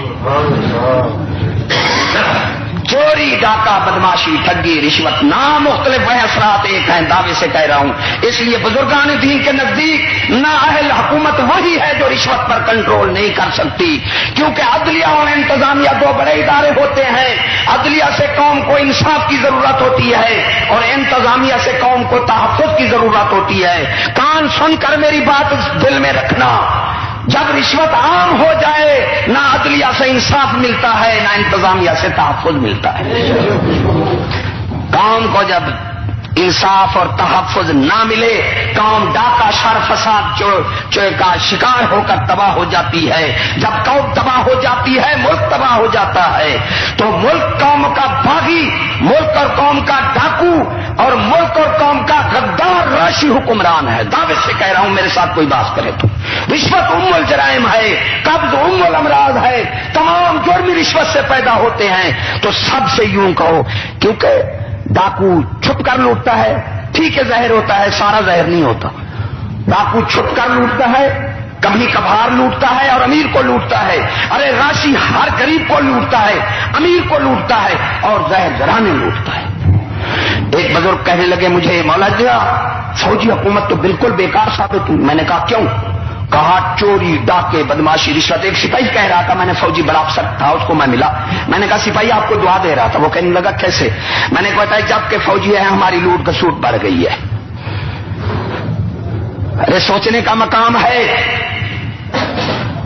چوری، ڈاکہ، بدماشی، ٹھگی، رشوت، نام مختلف اثرات ایک ہیں، دعوے سے کہہ رہا ہوں۔ اس لیے بزرگان دین کے نزدیک نااہل حکومت وہی ہے جو رشوت پر کنٹرول نہیں کر سکتی، کیونکہ عدلیہ اور انتظامیہ دو بڑے ادارے ہوتے ہیں۔ عدلیہ سے قوم کو انصاف کی ضرورت ہوتی ہے اور انتظامیہ سے قوم کو تحفظ کی ضرورت ہوتی ہے۔ کان سن کر میری بات دل میں رکھنا، جب رشوت عام ہو جائے نہ عدلیہ سے انصاف ملتا ہے نہ انتظامیہ سے تحفظ ملتا ہے۔ قوم کو جب انصاف اور تحفظ نہ ملے، قوم ڈاکہ، شر، فساد کا شکار ہو کر تباہ ہو جاتی ہے۔ جب قوم تباہ ہو جاتی ہے، ملک تباہ ہو جاتا ہے۔ تو ملک قوم کا باغی، ملک اور قوم کا ڈاکو اور ملک اور قوم کا غدار راشی حکمران ہے۔ دعوے سے کہہ رہا ہوں، میرے ساتھ کوئی بات کرے تو رشوت ام الجرائم ہے، قبض ام الامراض ہے، تمام جرم رشوت سے پیدا ہوتے ہیں۔ تو سب سے یوں کہو، کیونکہ ڈاکو چھپ کر لوٹتا ہے، ٹھیک ہے زہر ہوتا ہے، سارا زہر نہیں ہوتا۔ ڈاکو چھپ کر لوٹتا ہے، کبھی کبھار لوٹتا ہے اور امیر کو لوٹتا ہے۔ ارے راشی ہر غریب کو لوٹتا ہے، امیر کو لوٹتا ہے اور زہر ذرانے لوٹتا ہے۔ ایک بزرگ کہنے لگے مجھے، مولا جی فوجی حکومت تو بالکل بیکار ثابت ہوئی۔ میں نے کہا کیوں؟ کہا چوری، ڈاکے، بدماشی، رشوت۔ ایک سپاہی کہہ رہا تھا، میں نے فوجی بڑا افسر تھا، اس کو میں ملا، میں نے کہا سپاہی آپ کو دعا دے رہا تھا۔ وہ کہنے لگا کیسے؟ میں نے کہا بتایا جب کہ فوجی ہے ہماری لوٹ کسوٹ بڑھ گئی ہے۔ ارے سوچنے کا مقام ہے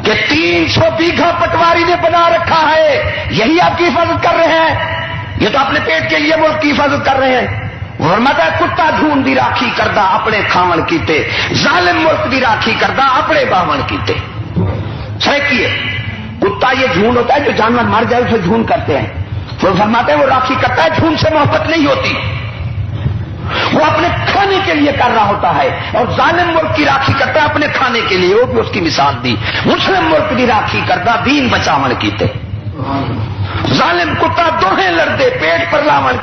کہ 300 بیگھا پٹواری نے بنا رکھا ہے، یہی آپ کی حفاظت کر رہے ہیں؟ یہ تو اپنے پیٹ کے لیے ملک کی حفاظت کر رہے ہیں۔ ورمتا کتا جھون دی راکھی کردہ اپنے کھاون کیتے، ظالم ملک دی راکھی کردہ اپنے باون کیتے۔ سیکھیے، کتا یہ جھون ہوتا ہے جو جانور مر جائے اسے جھون کرتے ہیں، وہ فرماتے ہیں وہ راکھی کرتا ہے، جھون سے محبت نہیں ہوتی، وہ اپنے کھانے کے لیے کر رہا ہوتا ہے۔ اور ظالم ملک کی راکھی کرتا ہے اپنے کھانے کے لیے، وہ بھی اس کی مثال دی۔ مسلم ملک دی راکھی کردہ دین بچاون کیتے، ظالم کتا دوہیں لڑتے پیٹ پر لاون